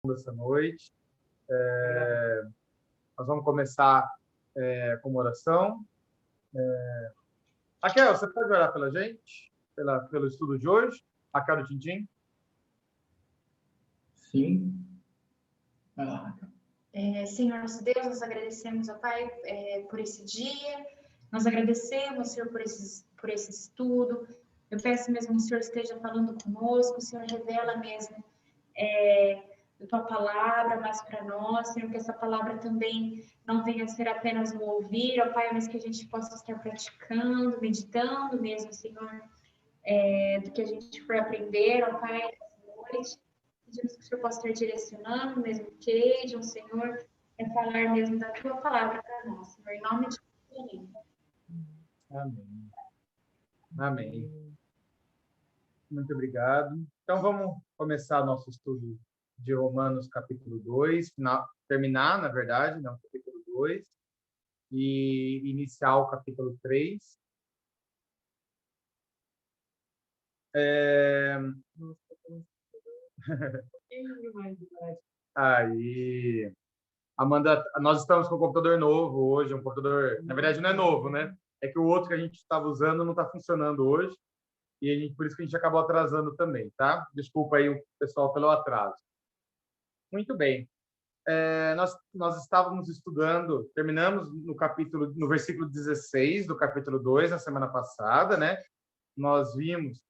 essa noite. Nós vamos começar com uma oração. Raquel, você pode orar pela gente, pelo estudo de hoje? Raquel do Tintim? Sim. Vai lá, Raquel. Senhor nosso Deus, nós agradecemos, ó Pai, por esse dia. Nós agradecemos, Senhor, por esse estudo. Eu peço mesmo que o Senhor esteja falando conosco, o Senhor revela mesmo a Tua palavra mais para nós, Senhor, que essa palavra também não venha a ser apenas um ouvir, ó Pai, mas que a gente possa estar praticando, meditando mesmo, Senhor, do que a gente for aprender, ó Pai, nessa noite. Pedimos que o Senhor possa estar direcionando, mesmo que Edson, Senhor, falar mesmo da Tua palavra para nós, Senhor, em nome de Jesus. Amém. Amém. Muito obrigado. Então, vamos começar nosso estudo de Romanos, capítulo 2, terminar, na verdade, no capítulo 2, e iniciar o capítulo 3. Aí, Amanda, nós estamos com um computador novo hoje, um computador, na verdade não é novo, né? É que o outro que a gente estava usando não está funcionando hoje, e por isso que a gente acabou atrasando também, tá? Desculpa aí o pessoal pelo atraso. Muito bem. Nós estávamos estudando, terminamos no versículo 16 do capítulo 2, na semana passada, né? Nós vimos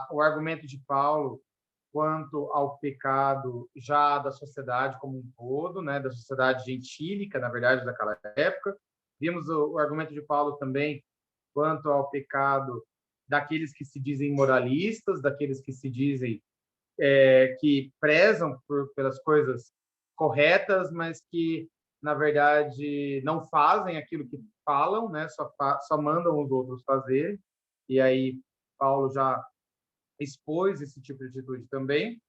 o argumento de Paulo quanto ao pecado já da sociedade como um todo, né? Da sociedade gentílica, na verdade, daquela época. Vimos o argumento de Paulo também quanto ao pecado daqueles que se dizem moralistas, daqueles que se dizem que prezam pelas coisas corretas, mas que, na verdade, não fazem aquilo que falam, né? Só mandam os outros fazerem. E aí, Paulo já expôs esse tipo de atitude também.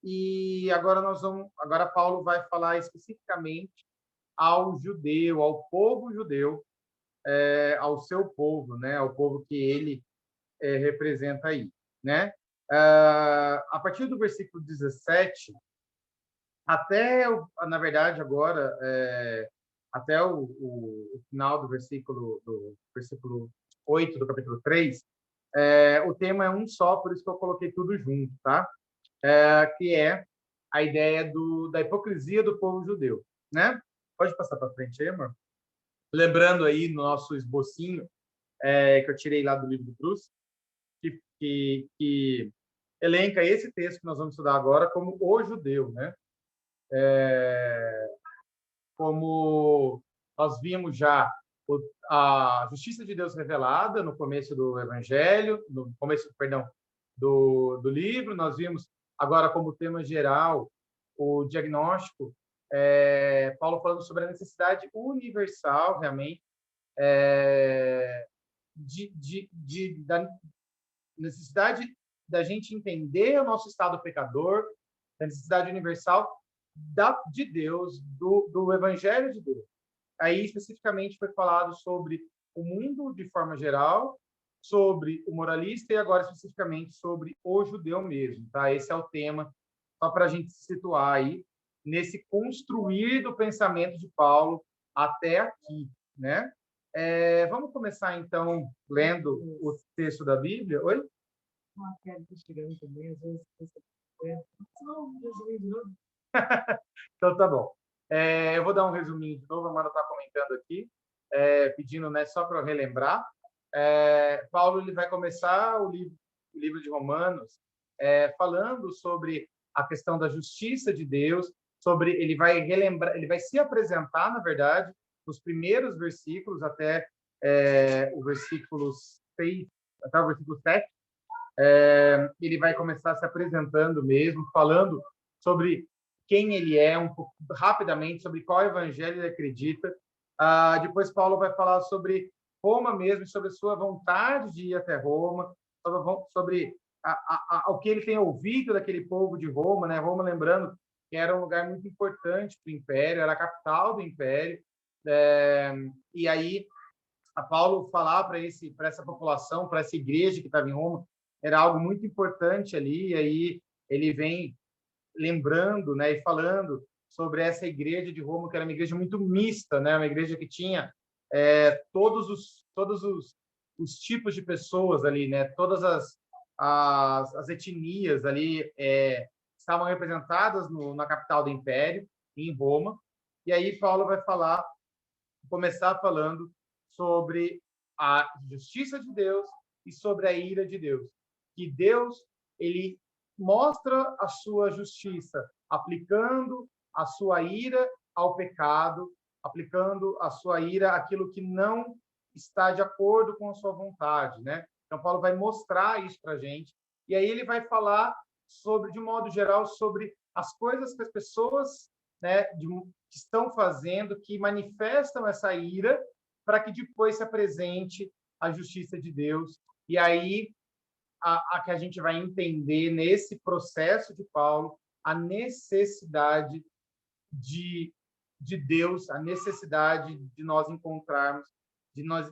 E agora Paulo vai falar especificamente ao judeu, ao povo judeu, ao seu povo, né? Ao povo que ele representa aí, né? A partir do versículo 17, na verdade, agora, até o final do versículo 8 do capítulo 3, o tema é um só, por isso que eu coloquei tudo junto, tá? Que é a ideia da hipocrisia do povo judeu, né? Pode passar para frente aí, amor? Lembrando aí no nosso esbocinho que eu tirei lá do livro do Bruce, que elenca esse texto que nós vamos estudar agora como o judeu, né? Como nós vimos já a justiça de Deus revelada no começo do Evangelho, no começo, perdão, do livro, nós vimos agora como tema geral o diagnóstico, Paulo falando sobre a necessidade universal, realmente, da necessidade da gente entender o nosso estado pecador, da necessidade universal de Deus, do Evangelho de Deus. Aí, especificamente, foi falado sobre o mundo de forma geral, sobre o moralista e agora, especificamente, sobre o judeu mesmo. Tá? Esse é o tema, só para a gente se situar aí, nesse construir do pensamento de Paulo até aqui, né? Vamos começar, então, lendo o texto da Bíblia. Oi? Chegando também, às vezes. Então, tá bom. Eu vou dar um resuminho de novo, a Amanda está comentando aqui, pedindo, né, só para eu relembrar. Paulo ele vai começar o livro de Romanos falando sobre a questão da justiça de Deus, ele vai relembrar, ele vai se apresentar, na verdade, nos primeiros versículos até o versículo 6, até o versículo 7. Ele vai começar se apresentando mesmo, falando sobre quem ele é, um pouco rapidamente, sobre qual evangelho ele acredita. Depois Paulo vai falar sobre Roma mesmo, sobre a sua vontade de ir até Roma, sobre o que ele tem ouvido daquele povo de Roma, né? Roma, lembrando que era um lugar muito importante para o Império, era a capital do Império. E aí, a Paulo falar para essa população, para essa igreja que estava em Roma, era algo muito importante ali. E aí ele vem lembrando, né, e falando sobre essa igreja de Roma, que era uma igreja muito mista, né, uma igreja que tinha todos os tipos de pessoas ali, né, todas as etnias ali estavam representadas na capital do Império, em Roma. E aí Paulo vai começar falando sobre a justiça de Deus e sobre a ira de Deus. Que Deus, ele mostra a sua justiça aplicando a sua ira ao pecado, aplicando a sua ira àquilo que não está de acordo com a sua vontade, né? Então Paulo vai mostrar isso para a gente, e aí ele vai falar sobre, de modo geral, sobre as coisas que as pessoas, né, que estão fazendo, que manifestam essa ira, para que depois se apresente a justiça de Deus. E aí a que a gente vai entender nesse processo de Paulo a necessidade de Deus, a necessidade de nós encontrarmos, de nós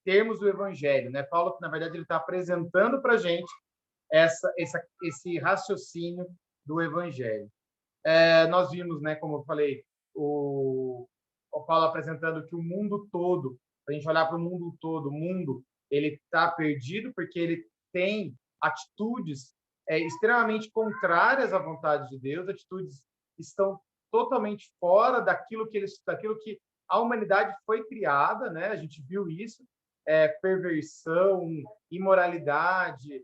termos o Evangelho, né? Paulo, na verdade, ele está apresentando para a gente esse raciocínio do Evangelho. Nós vimos, né, como eu falei, o Paulo apresentando que o mundo todo, a gente olhar para o mundo todo, o mundo ele está perdido porque ele tem atitudes extremamente contrárias à vontade de Deus, atitudes que estão totalmente fora daquilo que a humanidade foi criada, né? A gente viu isso, perversão, imoralidade,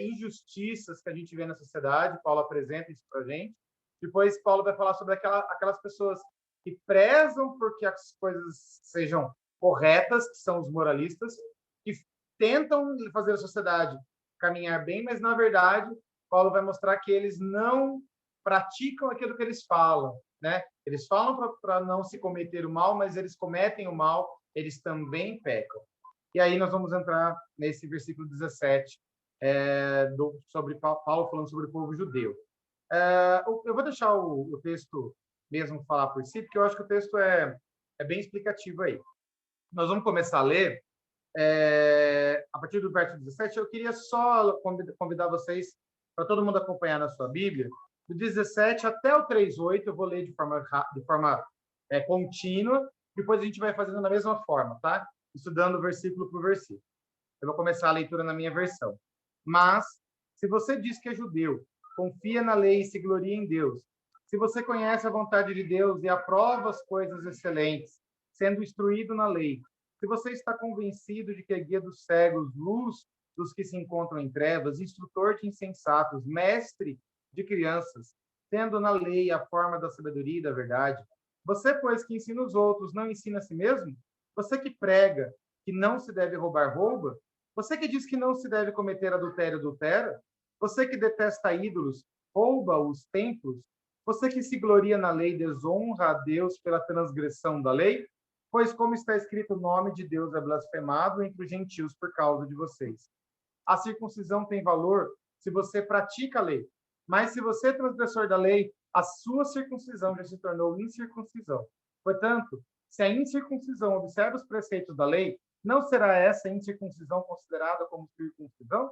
injustiças que a gente vê na sociedade. Paulo apresenta isso para a gente. Depois Paulo vai falar sobre aquelas pessoas que prezam porque as coisas sejam corretas, que são os moralistas, que tentam fazer a sociedade caminhar bem, mas na verdade Paulo vai mostrar que eles não praticam aquilo que eles falam, né? Eles falam para não se cometer o mal, mas eles cometem o mal, eles também pecam. E aí nós vamos entrar nesse versículo 17, sobre Paulo falando sobre o povo judeu. Eu vou deixar o texto mesmo falar por si, porque eu acho que o texto é bem explicativo aí. Nós vamos começar a ler a partir do verso 17. Eu queria só convidar vocês para todo mundo acompanhar na sua Bíblia, do 17 até o 3:8. Eu vou ler de forma contínua, depois a gente vai fazendo da mesma forma, tá? Estudando versículo por versículo. Eu vou começar a leitura na minha versão. Mas, se você diz que é judeu, confia na lei e se gloria em Deus. Se você conhece a vontade de Deus e aprova as coisas excelentes, sendo instruído na lei, se você está convencido de que é guia dos cegos, luz dos que se encontram em trevas, instrutor de insensatos, mestre de crianças, tendo na lei a forma da sabedoria e da verdade, você, pois, que ensina os outros, não ensina a si mesmo? Você que prega que não se deve roubar, rouba? Você que diz que não se deve cometer adultério, adultera? Você que detesta ídolos, rouba os templos? Você que se gloria na lei, desonra a Deus pela transgressão da lei? Pois, como está escrito, o nome de Deus é blasfemado entre os gentios por causa de vocês. A circuncisão tem valor se você pratica a lei. Mas se você é transgressor da lei, a sua circuncisão já se tornou incircuncisão. Portanto, se a incircuncisão observa os preceitos da lei, não será essa incircuncisão considerada como circuncisão?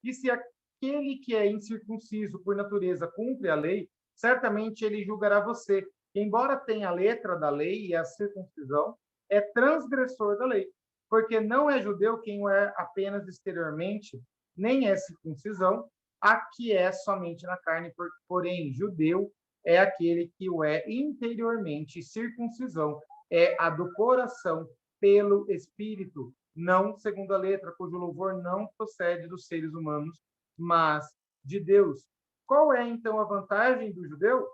E se aquele que é incircunciso por natureza cumpre a lei, certamente ele julgará você, que embora tenha a letra da lei e a circuncisão, é transgressor da lei, porque não é judeu quem o é apenas exteriormente, nem é circuncisão a que é somente na carne, porém judeu é aquele que o é interiormente. Circuncisão é a do coração pelo Espírito, não segundo a letra, cujo louvor não procede dos seres humanos, mas de Deus. Qual é, então, a vantagem do judeu?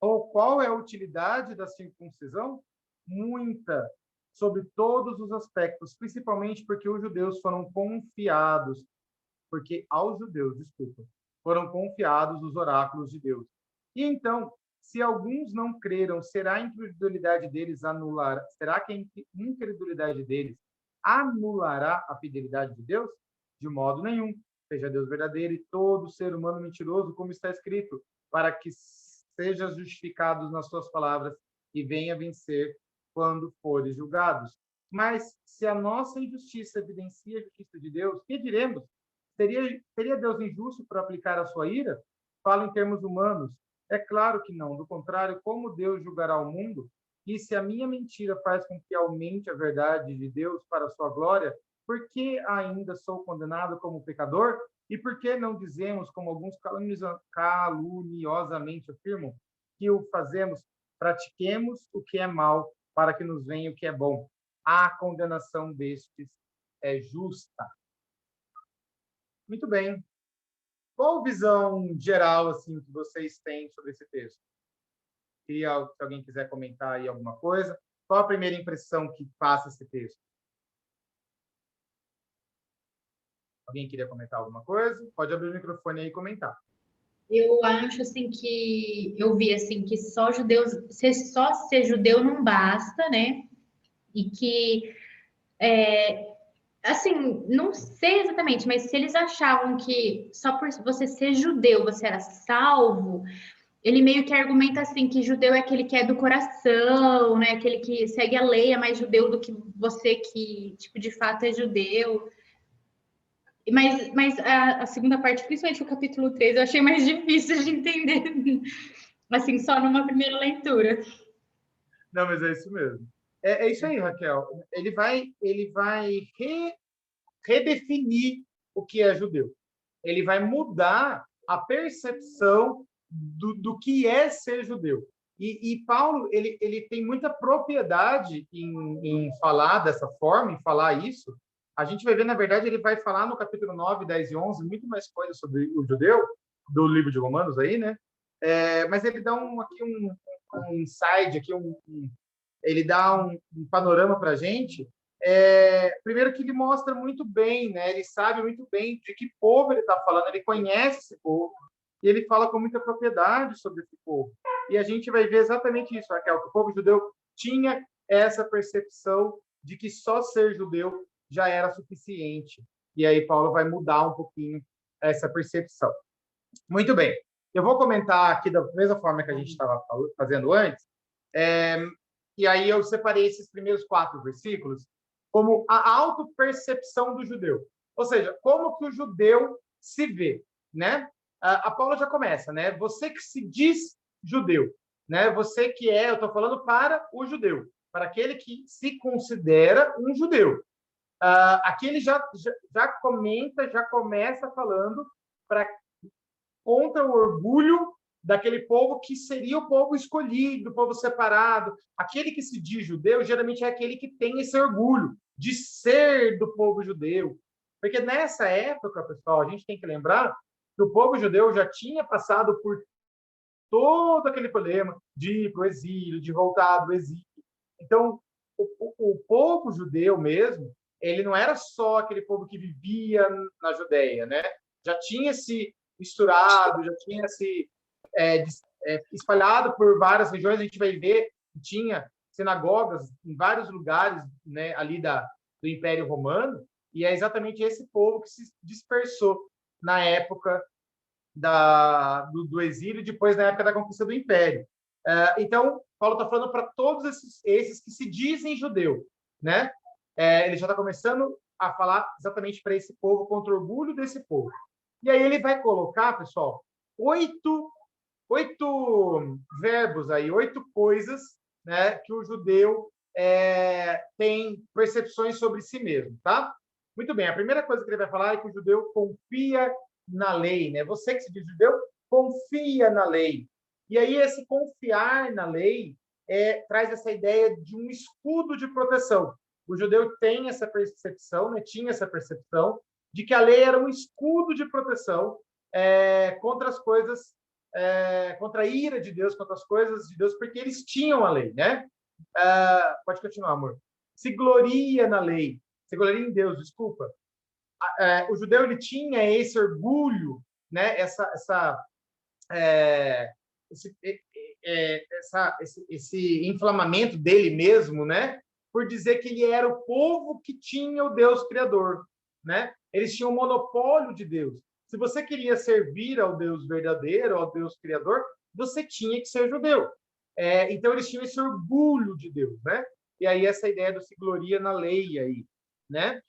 Ou qual é a utilidade da circuncisão? Muita, sobre todos os aspectos, principalmente porque os judeus foram confiados, porque aos judeus, desculpa, foram confiados os oráculos de Deus. E então, se alguns não creram, será que a incredulidade deles anulará a fidelidade de Deus? De modo nenhum. Seja Deus verdadeiro e todo ser humano mentiroso, como está escrito, para que sejas justificados nas suas palavras e venha vencer quando fores julgados. Mas se a nossa injustiça evidencia a justiça de Deus, que diremos? Seria Deus injusto por aplicar a sua ira? Falo em termos humanos. É claro que não. Do contrário, como Deus julgará o mundo? E se a minha mentira faz com que aumente a verdade de Deus para a sua glória, por que ainda sou condenado como pecador? E por que não dizemos, como alguns caluniosamente afirmam, que o fazemos, pratiquemos o que é mal, para que nos venha o que é bom? A condenação destes é justa. Muito bem. Qual visão geral assim que vocês têm sobre esse texto? Queria, se alguém quiser comentar aí alguma coisa. Qual a primeira impressão que passa esse texto? Alguém queria comentar alguma coisa? Pode abrir o microfone aí e comentar. Eu acho assim que eu vi assim que só judeus, só ser judeu não basta, né? E que assim, não sei exatamente, mas se eles achavam que só por você ser judeu você era salvo, ele meio que argumenta assim que judeu é aquele que é do coração, né? Aquele que segue a lei, é mais judeu do que você que, tipo, de fato é judeu. Mas a segunda parte, principalmente o capítulo 3, eu achei mais difícil de entender, assim, só numa primeira leitura. Não, mas é isso mesmo. É isso aí, Raquel. Ele vai redefinir o que é judeu. Ele vai mudar a percepção do que é ser judeu. E Paulo, ele tem muita propriedade em falar dessa forma, em falar isso. A gente vai ver, na verdade, ele vai falar no capítulo 9, 10 e 11 muito mais coisas sobre o judeu, do livro de Romanos aí, né? Mas ele dá aqui um insight, aqui ele dá um panorama para a gente. Primeiro que ele mostra muito bem, né? Ele sabe muito bem de que povo ele está falando, ele conhece esse povo, e ele fala com muita propriedade sobre esse povo. E a gente vai ver exatamente isso, Raquel, que o povo judeu tinha essa percepção de que só ser judeu já era suficiente. E aí Paulo vai mudar um pouquinho essa percepção. Muito bem. Eu vou comentar aqui da mesma forma que a gente estava fazendo antes, e aí eu separei esses primeiros 4 versículos como a autopercepção do judeu. Ou seja, como que o judeu se vê, né? A Paula já começa, né? Você que se diz judeu, né? Você que eu estou falando para o judeu, para aquele que se considera um judeu. Aqui ele já começa falando contra o orgulho daquele povo que seria o povo escolhido, o povo separado. Aquele que se diz judeu, geralmente é aquele que tem esse orgulho de ser do povo judeu. Porque nessa época, pessoal, a gente tem que lembrar que o povo judeu já tinha passado por todo aquele problema de ir para o exílio, de voltar do exílio. Então, o povo judeu mesmo, ele não era só aquele povo que vivia na Judéia, né? Já tinha se misturado, já tinha se espalhado por várias regiões. A gente vai ver que tinha sinagogas em vários lugares, né, ali do Império Romano, e é exatamente esse povo que se dispersou na época do exílio, depois na época da conquista do Império. Então, Paulo está falando para todos esses que se dizem judeu, né? Ele já está começando a falar exatamente para esse povo, contra o orgulho desse povo. E aí ele vai colocar, pessoal, 8 verbos aí, 8 coisas, né, que o judeu tem percepções sobre si mesmo, tá? Muito bem, a primeira coisa que ele vai falar é que o judeu confia na lei, né? Você que se diz judeu, confia na lei. E aí esse confiar na lei traz essa ideia de um escudo de proteção. O judeu tem essa percepção, né? Tinha essa percepção de que a lei era um escudo de proteção contra as coisas, contra a ira de Deus, contra as coisas de Deus, porque eles tinham a lei, né? Pode continuar, amor. Se gloria na lei, se gloria em Deus, desculpa. O judeu ele tinha esse orgulho, né? Esse inflamamento dele mesmo, né? Por dizer que ele era o povo que tinha o Deus Criador, né? Eles tinham o monopólio de Deus. Se você queria servir ao Deus verdadeiro, ao Deus Criador, você tinha que ser judeu. Então, eles tinham esse orgulho de Deus, né? E aí, essa ideia do se gloria na lei aí, né?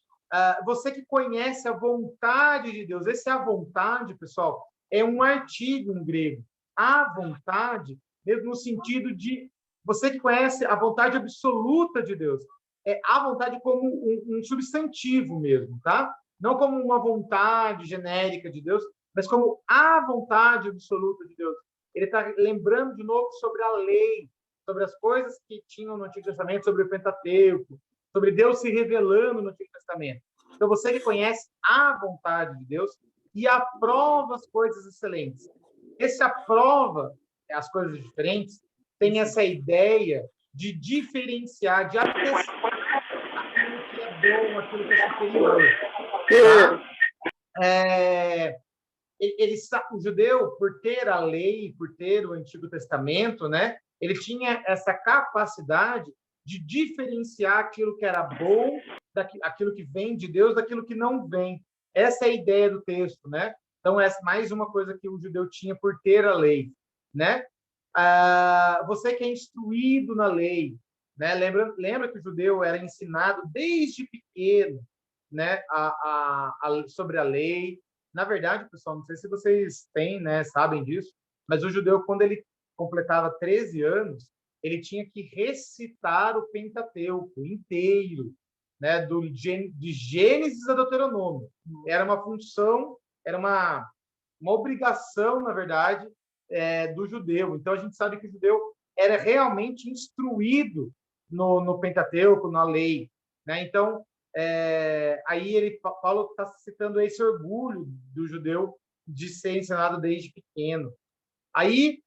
Você que conhece a vontade de Deus. Esse a vontade, pessoal, é um artigo em grego. a vontade, mesmo no sentido de você que conhece a vontade absoluta de Deus. É a vontade como um substantivo mesmo, tá? Não como uma vontade genérica de Deus, mas como a vontade absoluta de Deus. Ele está lembrando de novo sobre a lei, sobre as coisas que tinham no Antigo Testamento, sobre o Pentateuco, sobre Deus se revelando no Antigo Testamento. Então, você que conhece a vontade de Deus e aprova as coisas excelentes. Esse aprova as coisas diferentes tem essa ideia de diferenciar, de atestar aquilo que é bom, aquilo que é superior. Tá? O judeu, por ter a lei, por ter o Antigo Testamento, né, ele tinha essa capacidade de diferenciar aquilo que era bom, aquilo que vem de Deus, daquilo que não vem. Essa é a ideia do texto, né? Então, essa é mais uma coisa que o judeu tinha por ter a lei, né? Você que é instruído na lei, né? Lembra que o judeu era ensinado desde pequeno, né, sobre a lei. Na verdade, pessoal, não sei se vocês têm, né, sabem disso, mas o judeu, quando ele completava 13 anos, ele tinha que recitar o Pentateuco inteiro, né, de Gênesis a Deuteronômio. Era uma função, era uma obrigação, na verdade, do judeu. Então, a gente sabe que o judeu era realmente instruído no Pentateuco, na lei, né? Então, aí Paulo está citando esse orgulho do judeu de ser ensinado desde pequeno. Aí,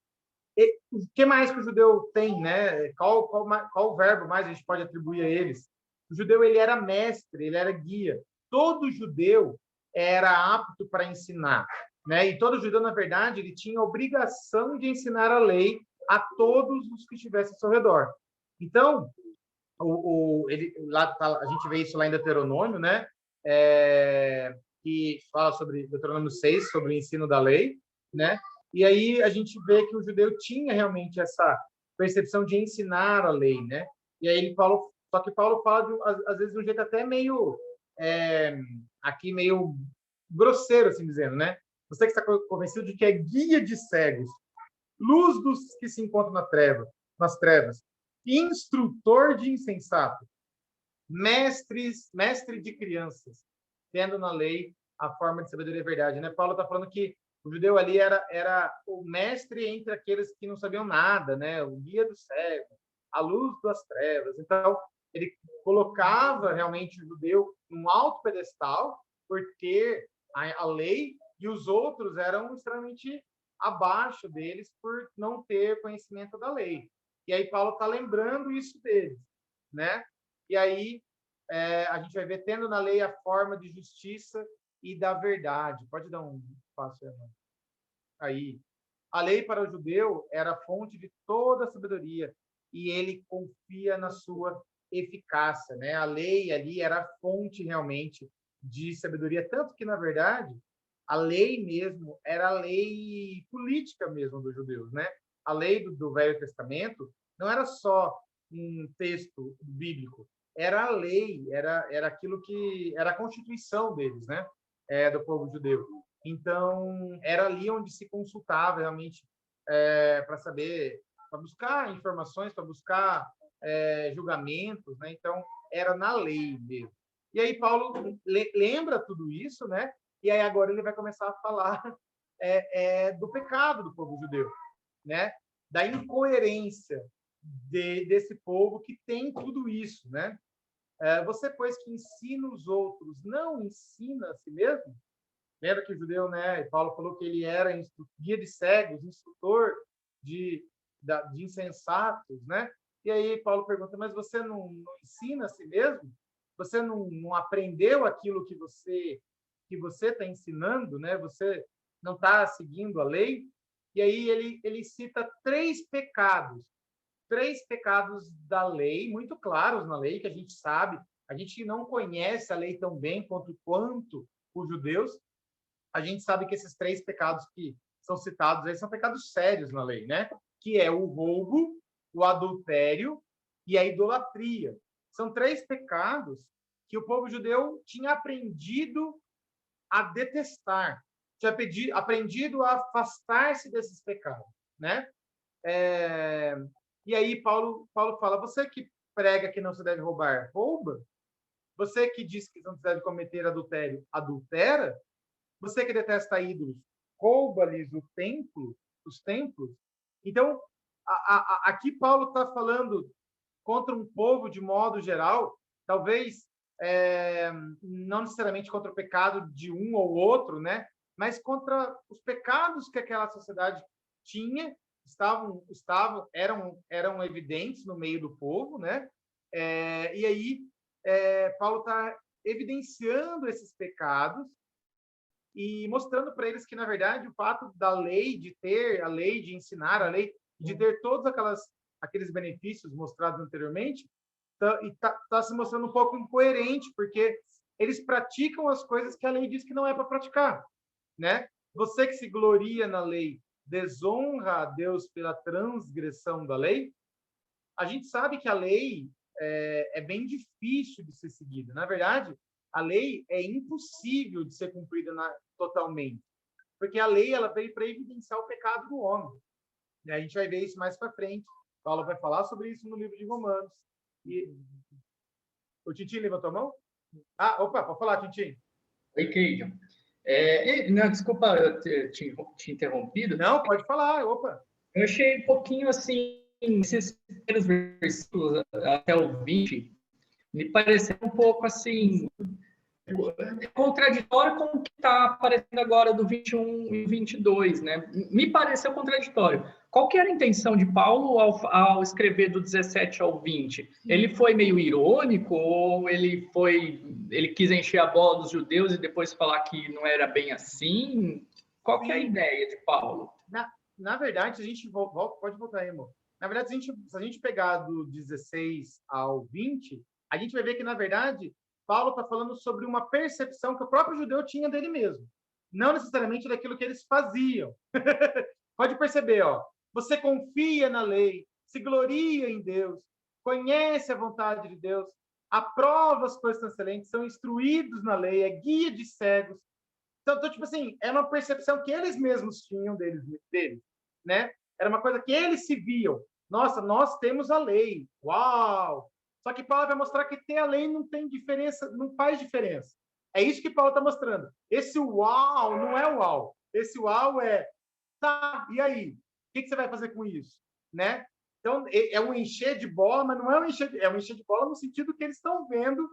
o que mais que o judeu tem, né? Qual verbo mais a gente pode atribuir a eles? O judeu, ele era mestre, ele era guia. Todo judeu era apto para ensinar, né? E todo judeu, na verdade, ele tinha a obrigação de ensinar a lei a todos os que estivessem ao seu redor. Então, a gente vê isso lá em Deuteronômio, né? Que fala sobre Deuteronômio 6, sobre o ensino da lei, né? E aí a gente vê que o judeu tinha realmente essa percepção de ensinar a lei, né? E aí só que Paulo fala às vezes de um jeito até meio aqui meio grosseiro, assim dizendo, né? Você que está convencido de que é guia de cegos, luz dos que se encontram nas trevas, instrutor de insensato, mestre de crianças, tendo na lei a forma de sabedoria e verdade, né? Paulo está falando que o judeu ali era o mestre entre aqueles que não sabiam nada, né? O guia do cego, a luz das trevas. Então, ele colocava realmente o judeu num alto pedestal por ter a lei, e os outros eram extremamente abaixo deles por não ter conhecimento da lei. E aí Paulo está lembrando isso deles, né? E aí a gente vai ver tendo na lei a forma de justiça e da verdade. Pode dar um passo aí. A lei para o judeu era a fonte de toda a sabedoria e ele confia na sua eficácia, né? A lei ali era a fonte realmente de sabedoria, tanto que, na verdade, a lei mesmo era a lei política mesmo dos judeus, né? A lei do Velho Testamento não era só um texto bíblico, era a lei, era aquilo que era a constituição deles, né? Do povo judeu. Então, era ali onde se consultava realmente para saber, para buscar informações, para buscar julgamentos, né? Então, era na lei mesmo. E aí Paulo lembra tudo isso, né? E aí agora ele vai começar a falar do pecado do povo judeu, né? Da incoerência desse povo que tem tudo isso, né? Você, pois, que ensina os outros, não ensina a si mesmo? Lembra que o judeu, né? Paulo falou que ele era guia de cegos, instrutor de insensatos, né? E aí Paulo pergunta, mas você não ensina a si mesmo? Você não aprendeu aquilo que você está ensinando, né? Você não está seguindo a lei? E aí ele cita três pecados da lei, muito claros na lei, que a gente sabe, a gente não conhece a lei tão bem quanto os judeus, a gente sabe que esses três pecados que são citados aí são pecados sérios na lei, né? Que é o roubo, o adultério e a idolatria. São três pecados que o povo judeu tinha aprendido a detestar, tinha aprendido a afastar-se desses pecados. né? E aí Paulo fala, você que prega que não se deve roubar, rouba. Você que diz que não se deve cometer adultério, adultera. Você que detesta ídolos, rouba-lhes os templos. Então, aqui Paulo está falando contra um povo de modo geral, talvez não necessariamente contra o pecado de um ou outro, né? Mas contra os pecados que aquela sociedade tinha, eram evidentes no meio do povo, né? E aí Paulo está evidenciando esses pecados e mostrando para eles que, na verdade, o fato da lei, de ter a lei, de ensinar a lei, de ter todos aqueles benefícios mostrados anteriormente, está se mostrando um pouco incoerente, porque eles praticam as coisas que a lei diz que não é para praticar, né? Você que se gloria na lei, desonra a Deus pela transgressão da lei. A gente sabe que a lei é bem difícil de ser seguida. Na verdade, a lei é impossível de ser cumprida totalmente, porque a lei ela veio para evidenciar o pecado do homem. E a gente vai ver isso mais para frente. Paulo vai falar sobre isso no livro de Romanos. E o Tintim levantou a mão? Opa, pode falar, Tintim. Oi, Keijo. Não, desculpa eu ter te interrompido. Não, pode falar, opa. Eu achei um pouquinho assim, esses primeiros versículos até o 20, me pareceu um pouco assim, contraditório com o que está aparecendo agora do 21 e 22, né? Me pareceu contraditório. Qual que era a intenção de Paulo ao escrever do 17 ao 20? Ele foi meio irônico ou ele quis encher a bola dos judeus e depois falar que não era bem assim? Qual que é a ideia de Paulo? Na verdade, a gente pode voltar aí, amor. Na verdade, se a gente pegar do 16 ao 20, a gente vai ver que, na verdade, Paulo está falando sobre uma percepção que o próprio judeu tinha dele mesmo, não necessariamente daquilo que eles faziam. Pode perceber, ó. Você confia na lei, se gloria em Deus, conhece a vontade de Deus, aprova as coisas excelentes, são instruídos na lei, é guia de cegos. Então, tipo assim, é uma percepção que eles mesmos tinham deles, né? Era uma coisa que eles se viam. Nossa, nós temos a lei. Uau! Só que Paulo vai mostrar que ter a lei não tem diferença, não faz diferença. É isso que Paulo está mostrando. Esse uau não é uau. Esse uau é, tá, e aí? O que você vai fazer com isso? Né? Então, é um encher de bola, mas não é um encher de bola no sentido que eles estão vendo,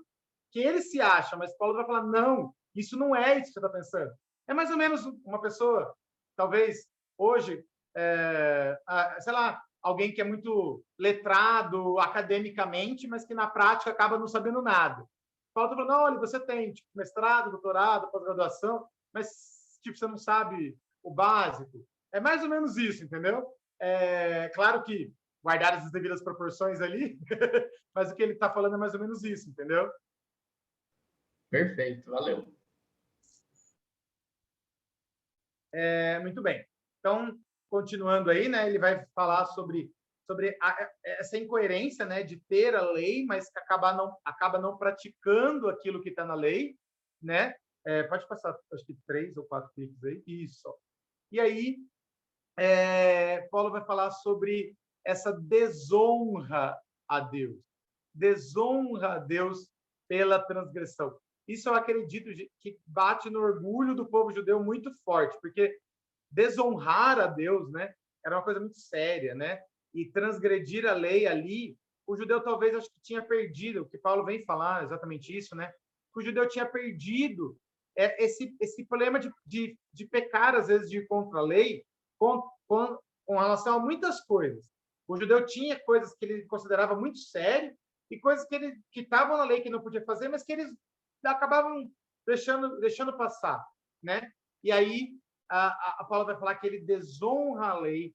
que eles se acham, mas Paulo vai falar, não, isso não é isso que você está pensando. É mais ou menos uma pessoa, talvez, hoje, sei lá, alguém que é muito letrado academicamente, mas que na prática acaba não sabendo nada. Paulo está falando, olha, você tem tipo, mestrado, doutorado, pós-graduação, mas tipo, você não sabe o básico. É mais ou menos isso, entendeu? Claro que guardadas as devidas proporções ali, mas o que ele está falando é mais ou menos isso, entendeu? Perfeito, valeu. Muito bem. Então, continuando aí, né, ele vai falar sobre essa incoerência, né, de ter a lei, mas que acaba não praticando aquilo que está na lei, né? Pode passar, acho que 3 ou 4 cliques aí. Isso. E aí, Paulo vai falar sobre essa desonra a Deus. Desonra a Deus pela transgressão. Isso eu acredito que bate no orgulho do povo judeu muito forte, porque desonrar a Deus, né, era uma coisa muito séria, né? E transgredir a lei ali, o judeu talvez acho que tinha perdido, o que Paulo vem falar exatamente isso, né? Que o judeu tinha perdido esse problema de pecar às vezes de ir contra a lei com relação a muitas coisas. O judeu tinha coisas que ele considerava muito sério e coisas que estavam na lei que não podia fazer, mas que eles acabavam deixando passar, né? E aí a Paulo vai falar que ele desonra a lei,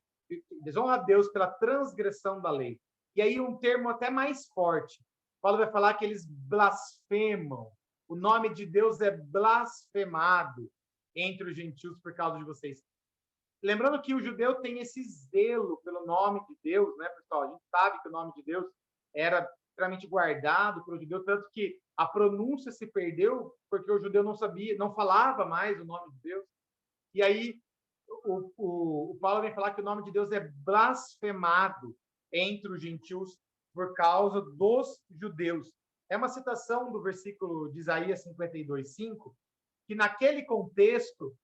desonra a Deus pela transgressão da lei. E aí um termo até mais forte. Paulo vai falar que eles blasfemam. O nome de Deus é blasfemado entre os gentios por causa de vocês. Lembrando que o judeu tem esse zelo pelo nome de Deus, né, pessoal? A gente sabe que o nome de Deus era extremamente guardado pelo judeu, tanto que a pronúncia se perdeu porque o judeu não sabia, não falava mais o nome de Deus. E aí o Paulo vem falar que o nome de Deus é blasfemado entre os gentios por causa dos judeus. É uma citação do versículo de Isaías 52:5, que naquele contexto,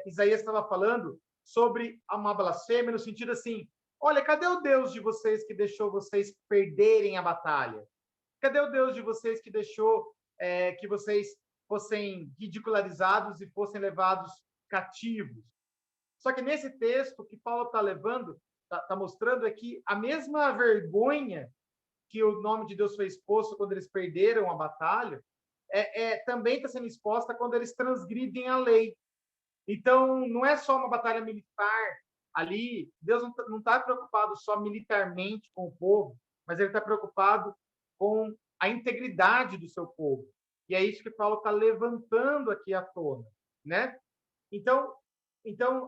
Isaías estava falando sobre uma blasfêmia no sentido assim, olha, cadê o Deus de vocês que deixou vocês perderem a batalha? Cadê o Deus de vocês que deixou que vocês fossem ridicularizados e fossem levados cativos? Só que nesse texto, o que Paulo está levando, está mostrando é que a mesma vergonha que o nome de Deus foi exposto quando eles perderam a batalha, também está sendo exposta quando eles transgridem a lei. Então, não é só uma batalha militar ali, Deus não está preocupado só militarmente com o povo, mas ele está preocupado com a integridade do seu povo. E é isso que Paulo está levantando aqui à tona, né? Então,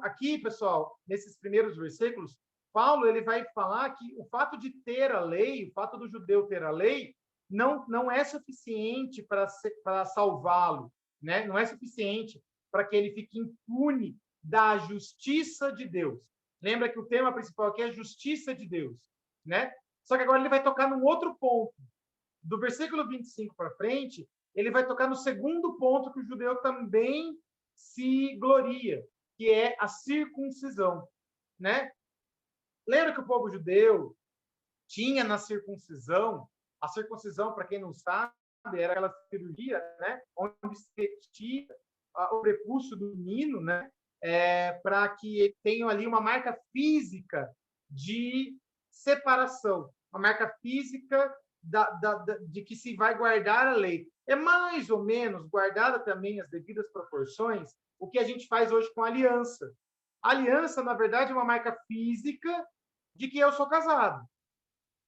aqui, pessoal, nesses primeiros versículos, Paulo ele vai falar que o fato de ter a lei, o fato do judeu ter a lei, não é suficiente para salvá-lo, né? Não é suficiente para que ele fique impune da justiça de Deus. Lembra que o tema principal aqui é a justiça de Deus, né? Só que agora ele vai tocar num outro ponto. Do versículo 25 para frente, ele vai tocar no segundo ponto que o judeu também se gloria, que é a circuncisão, né? Lembra que o povo judeu tinha na circuncisão, a circuncisão, para quem não sabe, era aquela cirurgia, né, onde se tira o prepúcio do menino, né, para que tenham ali uma marca física de separação, uma marca física de que se vai guardar a lei. É mais ou menos, guardada também as devidas proporções, o que a gente faz hoje com a aliança. A aliança, na verdade, é uma marca física de que eu sou casado.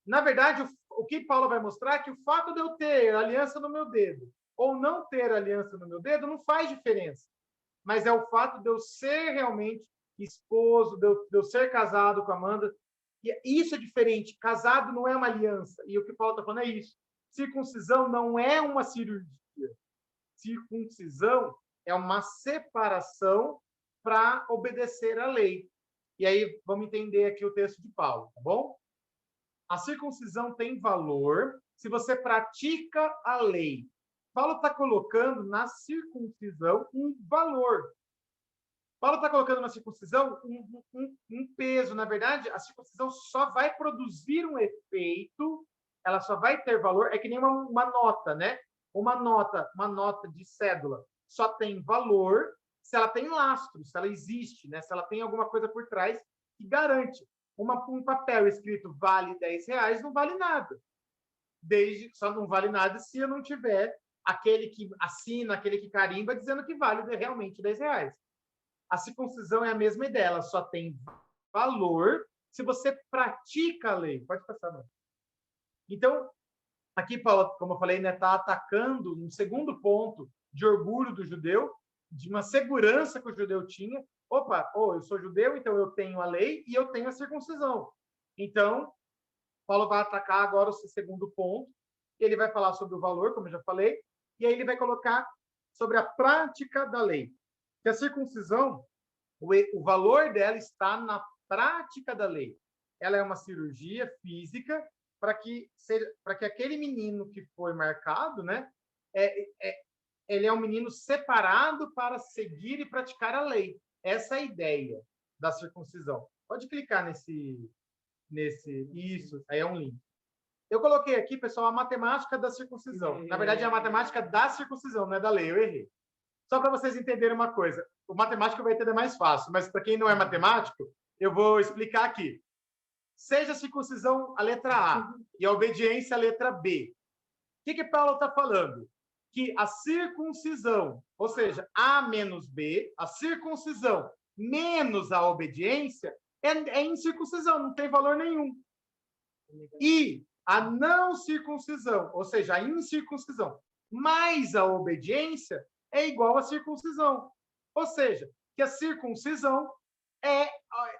Na verdade, o que Paulo vai mostrar é que o fato de eu ter aliança no meu dedo ou não ter aliança no meu dedo não faz diferença. Mas é o fato de eu ser realmente esposo, de eu ser casado com a Amanda. E isso é diferente. Casado não é uma aliança. E o que Paulo está falando é isso. Circuncisão não é uma cirurgia. Circuncisão é uma separação para obedecer à lei. E aí, vamos entender aqui o texto de Paulo, tá bom? A circuncisão tem valor se você pratica a lei. Paulo está colocando na circuncisão um valor. Paulo está colocando na circuncisão um peso. Na verdade, a circuncisão só vai produzir um efeito, ela só vai ter valor, é que nem uma nota, né? Uma nota de cédula só tem valor se ela tem lastro, se ela existe, né? Se ela tem alguma coisa por trás que garante. Um papel escrito vale R$10 não vale nada. Só não vale nada se eu não tiver aquele que assina, aquele que carimba, dizendo que vale realmente R$10. A circuncisão é a mesma ideia, ela só tem valor se você pratica a lei. Pode passar, mano. Então, aqui, Paulo, como eu falei, né, está atacando um segundo ponto de orgulho do judeu, de uma segurança que o judeu tinha. Opa, eu sou judeu, então eu tenho a lei e eu tenho a circuncisão. Então, Paulo vai atacar agora o segundo ponto. Ele vai falar sobre o valor, como eu já falei, e aí ele vai colocar sobre a prática da lei. Que a circuncisão, o valor dela está na prática da lei. Ela é uma cirurgia física para que aquele menino que foi marcado, né, ele é um menino separado para seguir e praticar a lei. Essa é a ideia da circuncisão. Pode clicar nesse isso, aí é um link. Eu coloquei aqui, pessoal, a matemática da circuncisão. Na verdade, é a matemática da circuncisão, não é da lei, eu errei. Só para vocês entenderem uma coisa. O matemático vai entender mais fácil, mas para quem não é matemático, eu vou explicar aqui. Seja a circuncisão a letra A e a obediência a letra B. O que Paulo está falando? Que a circuncisão, ou seja, A menos B, a circuncisão menos a obediência, é incircuncisão, não tem valor nenhum. E a não circuncisão, ou seja, a incircuncisão, mais a obediência, é igual à circuncisão. Ou seja, que a circuncisão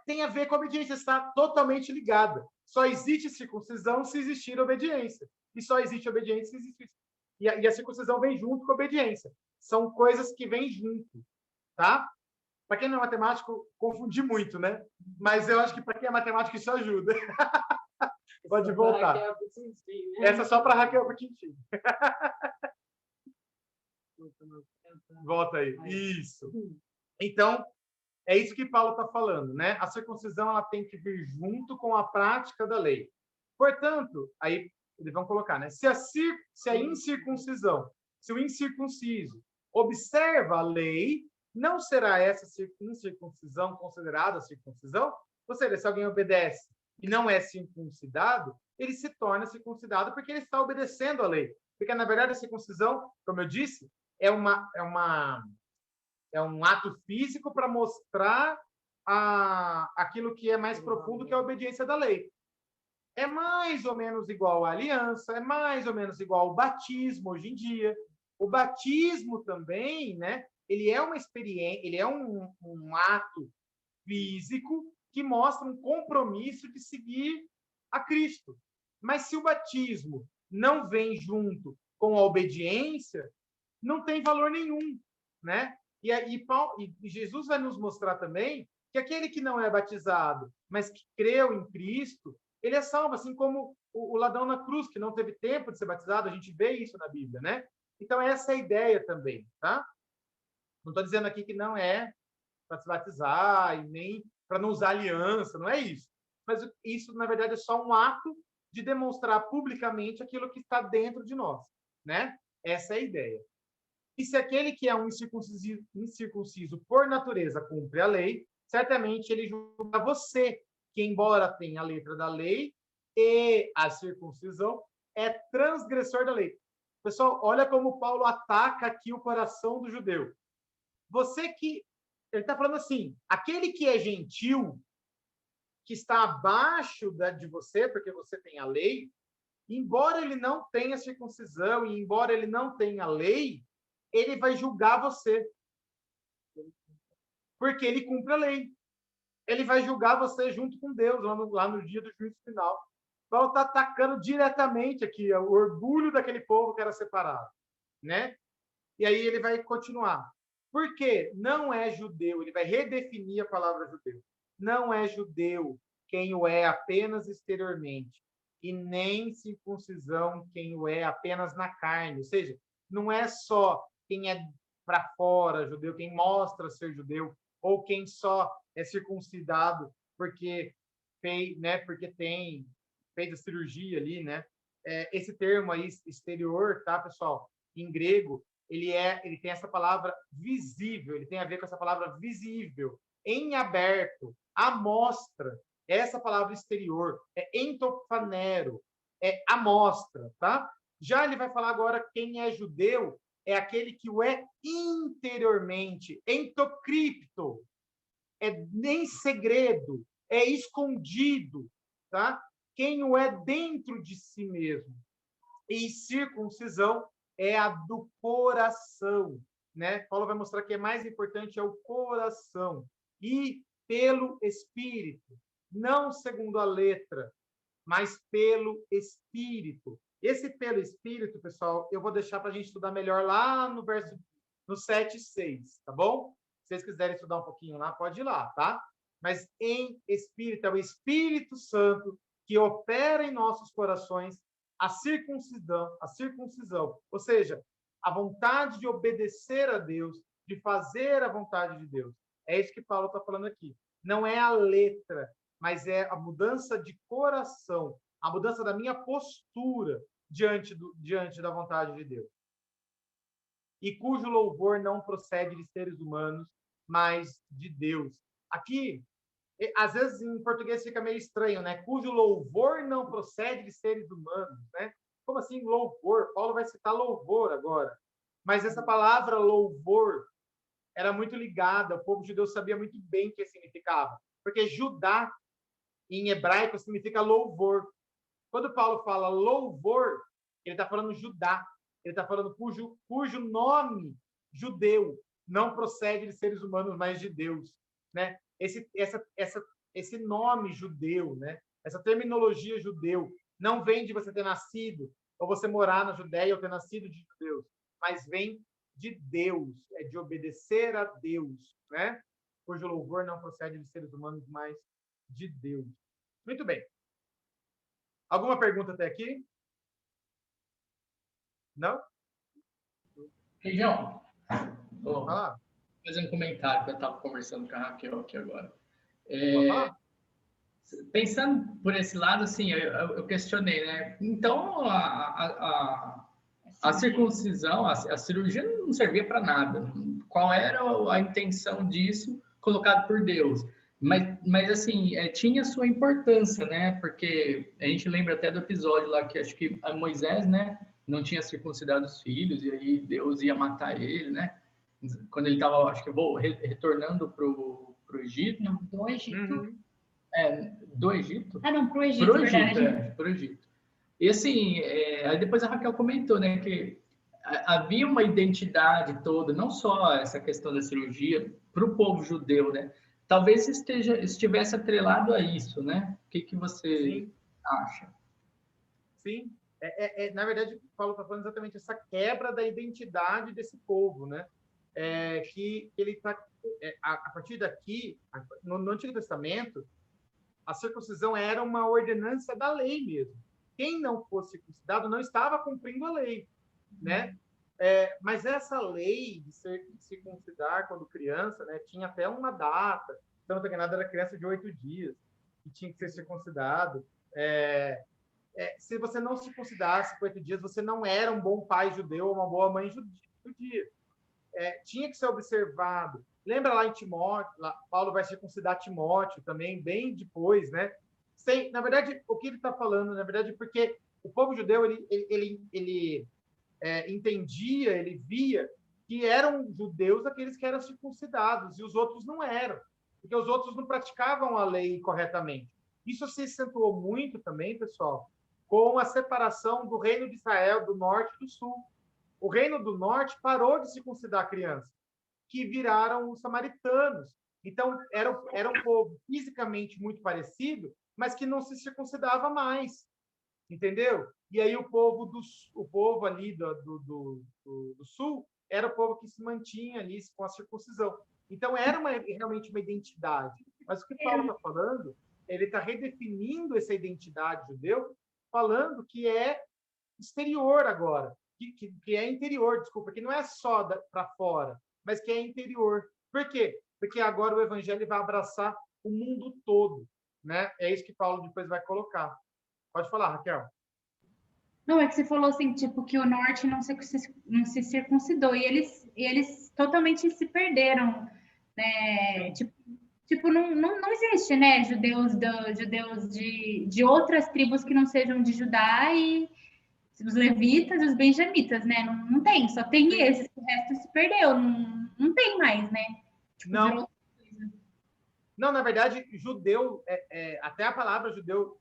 tem a ver com a obediência, está totalmente ligada. Só existe circuncisão se existir obediência. E só existe obediência se existir. E a circuncisão vem junto com a obediência. São coisas que vêm junto, tá? Para quem não é matemático, confundi muito, né? Mas eu acho que para quem é matemático isso ajuda. Pode voltar. Essa é só para Raquel Butintim. Volta aí. Isso. Então, é isso que Paulo está falando, né? A circuncisão ela tem que vir junto com a prática da lei. Portanto, aí eles vão colocar, né? Se a incircuncisão, se o incircunciso observa a lei, não será essa incircuncisão considerada circuncisão? Ou seja, se alguém obedece e não é circuncidado, ele se torna circuncidado porque ele está obedecendo a lei. Porque, na verdade, a circuncisão, como eu disse, é um ato físico para mostrar aquilo que é mais profundo, que é a obediência da lei. É mais ou menos igual à aliança, é mais ou menos igual ao batismo hoje em dia. O batismo também, né? Ele é uma experiência, ele é um ato físico que mostra um compromisso de seguir a Cristo. Mas se o batismo não vem junto com a obediência, não tem valor nenhum, né? E Jesus vai nos mostrar também que aquele que não é batizado, mas que creu em Cristo, ele é salvo, assim como o ladrão na cruz, que não teve tempo de ser batizado, a gente vê isso na Bíblia, né? Então, essa é a ideia também, tá? Não estou dizendo aqui que não é para se batizar e nem para não usar aliança, não é isso. Mas isso, na verdade, é só um ato de demonstrar publicamente aquilo que está dentro de nós, né? Essa é a ideia. E se aquele que é um incircunciso por natureza cumpre a lei, certamente ele julga você, que embora tenha a letra da lei e a circuncisão, é transgressor da lei. Pessoal, olha como Paulo ataca aqui o coração do judeu. Você que... Ele está falando assim, aquele que é gentil, que está abaixo de você, porque você tem a lei, embora ele não tenha circuncisão e embora ele não tenha a lei, ele vai julgar você. Porque ele cumpre a lei. Ele vai julgar você junto com Deus, lá no dia do juízo final. Paulo está atacando diretamente aqui o orgulho daquele povo que era separado, né? E aí ele vai continuar. Porque não é judeu, ele vai redefinir a palavra judeu. Não é judeu quem o é apenas exteriormente, e nem circuncisão quem o é apenas na carne. Ou seja, não é só quem é para fora judeu, quem mostra ser judeu, ou quem só é circuncidado porque fez, né, porque fez a cirurgia ali, né? Esse termo aí, exterior, tá, pessoal? Em grego, ele tem essa palavra visível, ele tem a ver com essa palavra visível, em aberto, à mostra. Essa palavra exterior é entofanero, é à mostra, tá? Já ele vai falar agora quem é judeu é aquele que o é interiormente, entocripto, é em segredo, é escondido, tá? Quem o é dentro de si mesmo. E circuncisão é a do coração, né? Paulo vai mostrar que é mais importante é o coração e pelo Espírito, não segundo a letra, mas pelo Espírito. Esse pelo Espírito, pessoal, eu vou deixar para a gente estudar melhor lá no 7:6, tá bom? Se vocês quiserem estudar um pouquinho lá, pode ir lá, tá? Mas em Espírito, é o Espírito Santo que opera em nossos corações a circuncisão, ou seja, a vontade de obedecer a Deus, de fazer a vontade de Deus. É isso que Paulo está falando aqui. Não é a letra, mas é a mudança de coração, a mudança da minha postura diante da vontade de Deus. E cujo louvor não procede de seres humanos, mas de Deus. Aqui, às vezes em português fica meio estranho, né? Cujo louvor não procede de seres humanos, né? Como assim louvor? Paulo vai citar louvor agora. Mas essa palavra louvor era muito ligada, o povo judeu sabia muito bem o que significava. Porque Judá, em hebraico, significa louvor. Quando Paulo fala louvor, ele está falando Judá. Ele está falando cujo nome judeu não procede de seres humanos, mas de Deus, né? Esse nome judeu, né? Essa terminologia judeu não vem de você ter nascido ou você morar na Judéia ou ter nascido de judeus, mas vem de Deus, é de obedecer a Deus, né? cujo louvor não procede de seres humanos, mas de Deus. Muito bem. Alguma pergunta até aqui? Não? Região, vou Vai lá. fazer um comentário que eu estava conversando com a Raquel aqui agora. Pode falar? Pensando por esse lado, assim, eu questionei, né? Então, a circuncisão, a cirurgia não servia para nada. Qual era a intenção disso colocado por Deus? Mas assim, tinha sua importância, né? Porque a gente lembra até do episódio lá que acho que a Moisés, né? Não tinha circuncidado os filhos e aí Deus ia matar ele, né? Quando ele estava, acho que retornando para o Egito. Não, do Egito. Uhum. Do Egito? Ah, não, pro Egito, Pro Egito, verdade. pro Egito. E assim, aí depois a Raquel comentou, né, que havia uma identidade toda, não só essa questão da cirurgia, para o povo judeu, né? Talvez estivesse atrelado a isso, né? O que você Sim. acha? Sim. Na verdade, o Paulo está falando exatamente essa quebra da identidade desse povo, né? Que ele está, a partir daqui, no Antigo Testamento, a circuncisão era uma ordenança da lei mesmo. Quem não fosse circuncidado não estava cumprindo a lei, né? Mas essa lei de circuncidar quando criança, né, tinha até uma data. Se eu não estou enganado, era criança de 8 dias que tinha que ser circuncidado. Se você não circuncidasse por 8 dias, você não era um bom pai judeu ou uma boa mãe judia. Tinha que ser observado. Lembra lá em Timóteo, Paulo vai circuncidar Timóteo também, bem depois, né? Na verdade, o que ele está falando, na verdade, porque o povo judeu, ele entendia, ele via que eram judeus aqueles que eram circuncidados, e os outros não eram, porque os outros não praticavam a lei corretamente. Isso se acentuou muito também, pessoal, com a separação do reino de Israel, do norte e do sul. O reino do norte parou de circuncidar crianças, que viraram os samaritanos. Então, era um povo fisicamente muito parecido, mas que não se circuncidava mais. Entendeu? E aí o povo ali do sul era o povo que se mantinha ali com a circuncisão. Então, era realmente uma identidade. Mas o que Paulo está falando, ele está redefinindo essa identidade judeu, falando que é exterior agora, que é interior, desculpa, que não é só para fora, mas que é interior. Por quê? Porque agora o evangelho vai abraçar o mundo todo, né? É isso que Paulo depois vai colocar. Pode falar, Raquel. Não, é que você falou assim, tipo, que o norte não se circuncidou, e eles totalmente se perderam, né? Tipo não existe, né? Judeus de outras tribos que não sejam de Judá e os levitas e os benjamitas, né? Não tem, só tem esses, o resto se perdeu, não tem mais, né? Tipo, não. Virou... Não, na verdade, judeu, até a palavra judeu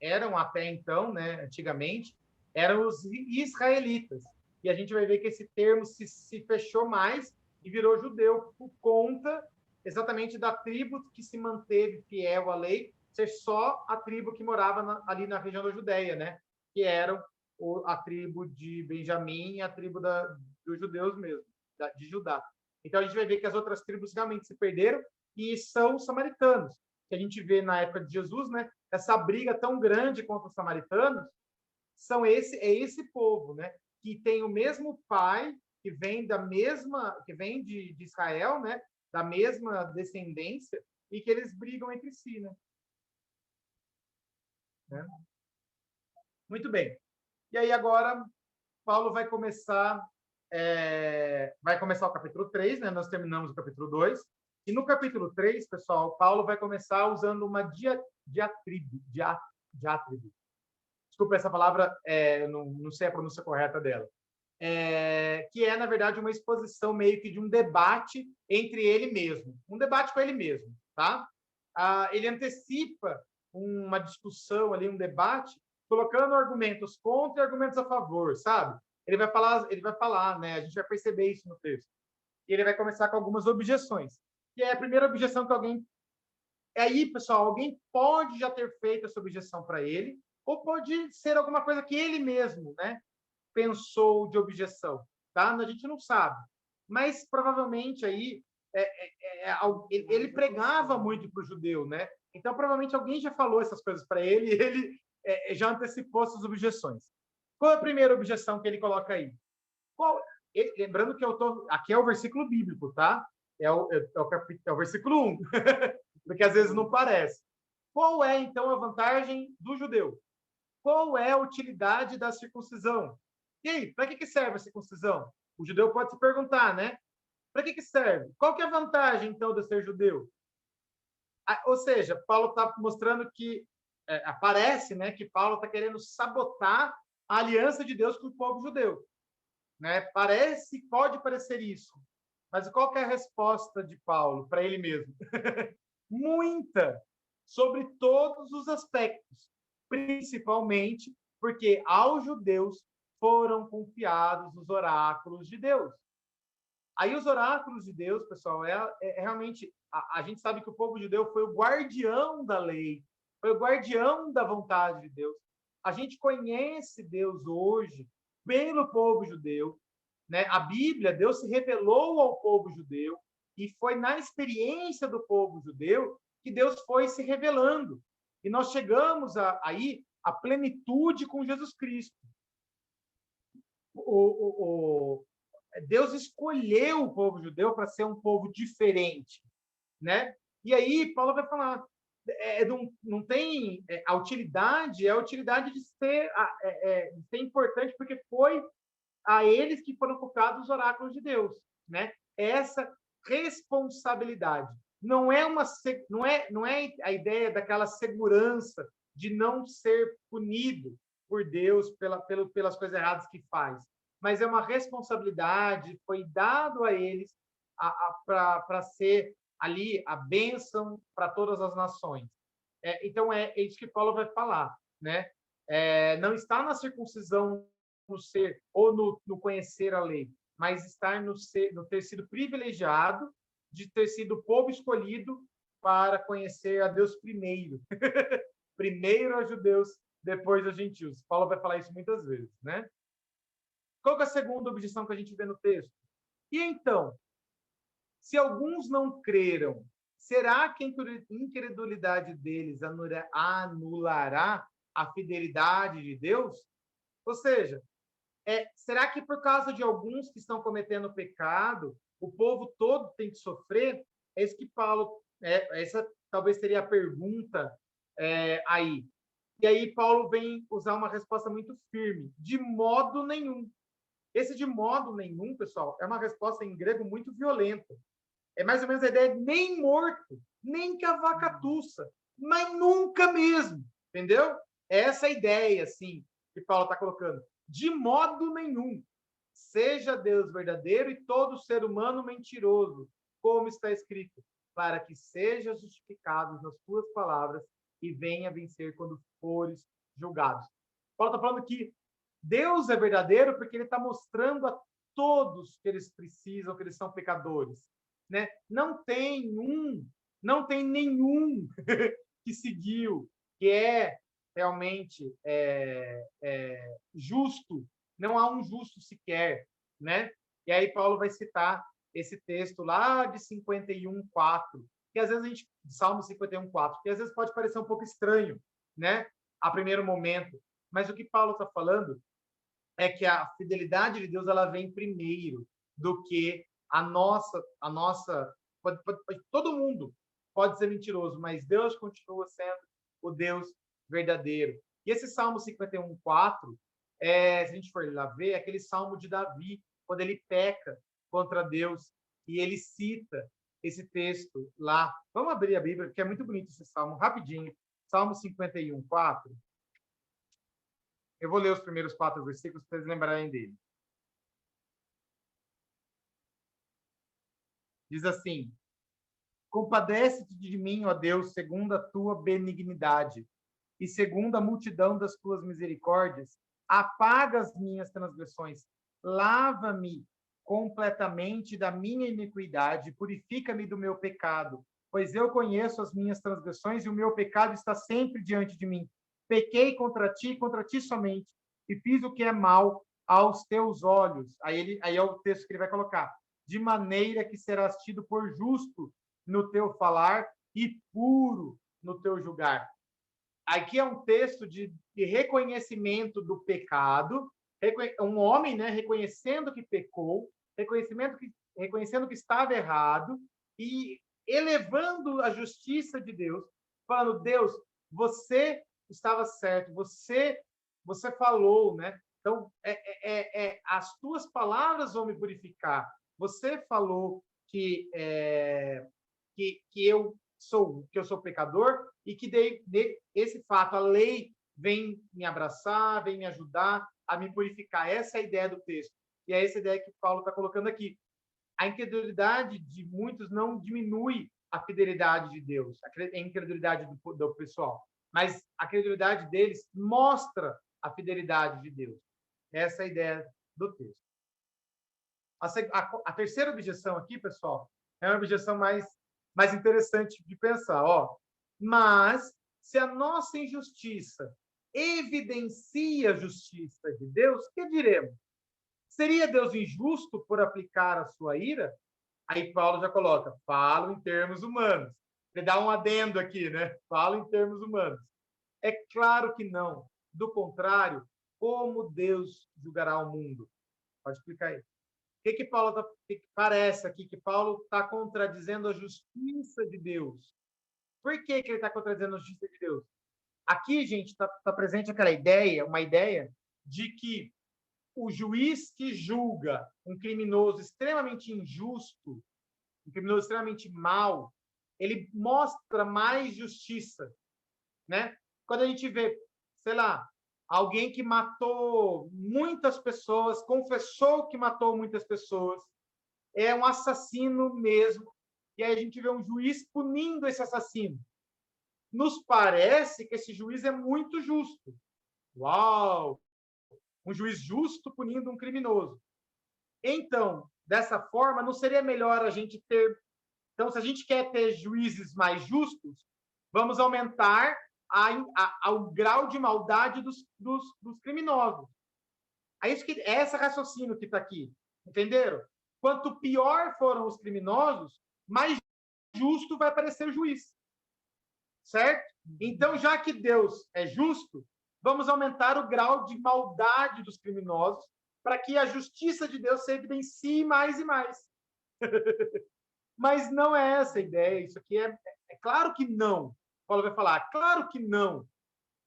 eram até então, né, antigamente, eram os israelitas. E a gente vai ver que esse termo se fechou mais e virou judeu por conta exatamente da tribo que se manteve fiel à lei, ser só a tribo que morava ali na região da Judéia, né? Que eram a tribo de Benjamim e a tribo dos judeus mesmo, de Judá. Então a gente vai ver que as outras tribos realmente se perderam e são os samaritanos, que a gente vê na época de Jesus, né? Essa briga tão grande contra os samaritanos, esse povo, né? Que tem o mesmo pai, que vem de Israel, né? Da mesma descendência, e que eles brigam entre si, né? Muito bem. E aí agora Paulo vai começar o capítulo 3, né? Nós terminamos o capítulo 2. E no capítulo 3, pessoal, Paulo vai começar usando uma diatribe. Desculpa essa palavra, eu não sei a pronúncia correta dela. Que é, na verdade, uma exposição meio que de um debate entre ele mesmo. Um debate com ele mesmo, tá? Ele antecipa uma discussão ali, um debate, colocando argumentos contra e argumentos a favor, sabe? Ele vai falar, né? A gente vai perceber isso no texto. E ele vai começar com algumas objeções. E a primeira objeção que alguém... Aí, pessoal, alguém pode já ter feito essa objeção para ele, ou pode ser alguma coisa que ele mesmo, né, pensou de objeção, tá? A gente não sabe. Mas, provavelmente, aí, ele pregava muito para o judeu, né? Então, provavelmente, alguém já falou essas coisas para ele e ele já antecipou essas objeções. Qual é a primeira objeção que ele coloca aí? Lembrando que aqui é o versículo bíblico, tá? É o versículo 1, porque às vezes não parece. Qual é, então, a vantagem do judeu? Qual é a utilidade da circuncisão? E aí, para que serve a circuncisão? O judeu pode se perguntar, né? Para que serve? Qual que é a vantagem, então, de ser judeu? Ou seja, Paulo está mostrando que, aparece, né, que Paulo está querendo sabotar a aliança de Deus com o povo judeu. Né? Pode parecer isso. Mas qual que é a resposta de Paulo para ele mesmo? Muita, sobre todos os aspectos, principalmente porque aos judeus foram confiados os oráculos de Deus. Aí os oráculos de Deus, pessoal, realmente, a gente sabe que o povo judeu foi o guardião da lei, foi o guardião da vontade de Deus. A gente conhece Deus hoje pelo povo judeu, né? A Bíblia, Deus se revelou ao povo judeu e foi na experiência do povo judeu que Deus foi se revelando. E nós chegamos aí à plenitude com Jesus Cristo. Deus escolheu o povo judeu para ser um povo diferente, né? E aí Paulo vai falar, não tem a utilidade, é a utilidade de ser importante, porque foi a eles que foram confiados os oráculos de Deus, né? Essa responsabilidade não é a ideia daquela segurança de não ser punido por Deus pelas coisas erradas que faz, mas é uma responsabilidade, foi dado a eles para ser ali a bênção para todas as nações. Então, é isso que Paulo vai falar, né? Não está na circuncisão no ser ou no conhecer a lei, mas estar no ter sido privilegiado de ter sido o povo escolhido para conhecer a Deus primeiro. Primeiro aos judeus, depois aos gentios. Paulo vai falar isso muitas vezes, né? Qual que é a segunda objeção que a gente vê no texto? E então, se alguns não creram, será que a incredulidade deles anulará a fidelidade de Deus? Ou seja, será que por causa de alguns que estão cometendo pecado, o povo todo tem que sofrer? É isso que Paulo... essa talvez seria a pergunta aí. E aí Paulo vem usar uma resposta muito firme. De modo nenhum. Esse de modo nenhum, pessoal, é uma resposta em grego muito violenta. É mais ou menos a ideia de nem morto, nem que a vaca tussa, mas nunca mesmo. Entendeu? Essa é a ideia, assim, que Paulo está colocando. De modo nenhum. Seja Deus verdadeiro e todo ser humano mentiroso, como está escrito, para que seja justificado nas tuas palavras e venha vencer quando fores julgados. Paulo está falando que Deus é verdadeiro porque ele está mostrando a todos que eles precisam, que eles são pecadores, né? Não tem nenhum que seguiu, que realmente justo. Não há um justo sequer, né? E aí Paulo vai citar esse texto lá de 51:4, que às vezes Salmo 51:4, que às vezes pode parecer um pouco estranho, né? A primeiro momento, mas o que Paulo está falando é que a fidelidade de Deus ela vem primeiro do que a nossa todo mundo pode ser mentiroso, mas Deus continua sendo o Deus verdadeiro. E esse Salmo 51:4, se a gente for lá ver, é aquele Salmo de Davi, quando ele peca contra Deus, e ele cita esse texto lá. Vamos abrir a Bíblia, porque é muito bonito esse Salmo, rapidinho. Salmo 51:4. Eu vou ler os primeiros 4 versículos para vocês lembrarem dele. Diz assim: compadece-te de mim, ó Deus, segundo a tua benignidade, e segundo a multidão das tuas misericórdias, apaga as minhas transgressões, lava-me completamente da minha iniquidade, purifica-me do meu pecado, pois eu conheço as minhas transgressões e o meu pecado está sempre diante de mim. Pequei contra ti somente, e fiz o que é mal aos teus olhos. Aí é o texto que ele vai colocar. de maneira que serás tido por justo no teu falar e puro no teu julgar. Aqui é um texto de reconhecimento do pecado, um homem, né, reconhecendo que pecou, reconhecendo que estava errado e elevando a justiça de Deus, falando: Deus, você estava certo, você falou, né? Então, as tuas palavras vão me purificar. Você falou que eu sou pecador e que esse fato, a lei vem me abraçar, vem me ajudar a me purificar. Essa é a ideia do texto. E é essa ideia que Paulo está colocando aqui. A incredulidade de muitos não diminui a fidelidade de Deus, a incredulidade do pessoal, mas a credulidade deles mostra a fidelidade de Deus. Essa é a ideia do texto. A terceira objeção aqui, pessoal, é uma objeção mais interessante de pensar. Mas, se a nossa injustiça evidencia a justiça de Deus, que diremos? Seria Deus injusto por aplicar a sua ira? Aí Paulo já coloca: falo em termos humanos. Ele dá um adendo aqui, né? Falo em termos humanos. É claro que não. Do contrário, como Deus julgará o mundo? Pode explicar aí. O que Paulo parece aqui que Paulo está contradizendo a justiça de Deus? Por que ele está contradizendo a justiça de Deus? Aqui, gente, está presente aquela ideia, uma ideia de que o juiz que julga um criminoso extremamente injusto, um criminoso extremamente mau, ele mostra mais justiça, né? Quando a gente vê, sei lá, alguém que matou muitas pessoas, confessou que matou muitas pessoas, é um assassino mesmo, e aí a gente vê um juiz punindo esse assassino. Nos parece que esse juiz é muito justo. Uau! Um juiz justo punindo um criminoso. Então, dessa forma, não seria melhor a gente ter... Então, se a gente quer ter juízes mais justos, vamos aumentar o grau de maldade dos criminosos. É esse raciocínio que está aqui. Entenderam? Quanto pior foram os criminosos, mais justo vai parecer o juiz. Certo? Então, já que Deus é justo, vamos aumentar o grau de maldade dos criminosos para que a justiça de Deus se evidencie mais e mais. Mas não é essa a ideia. Isso aqui é claro que não. Paulo vai falar, claro que não.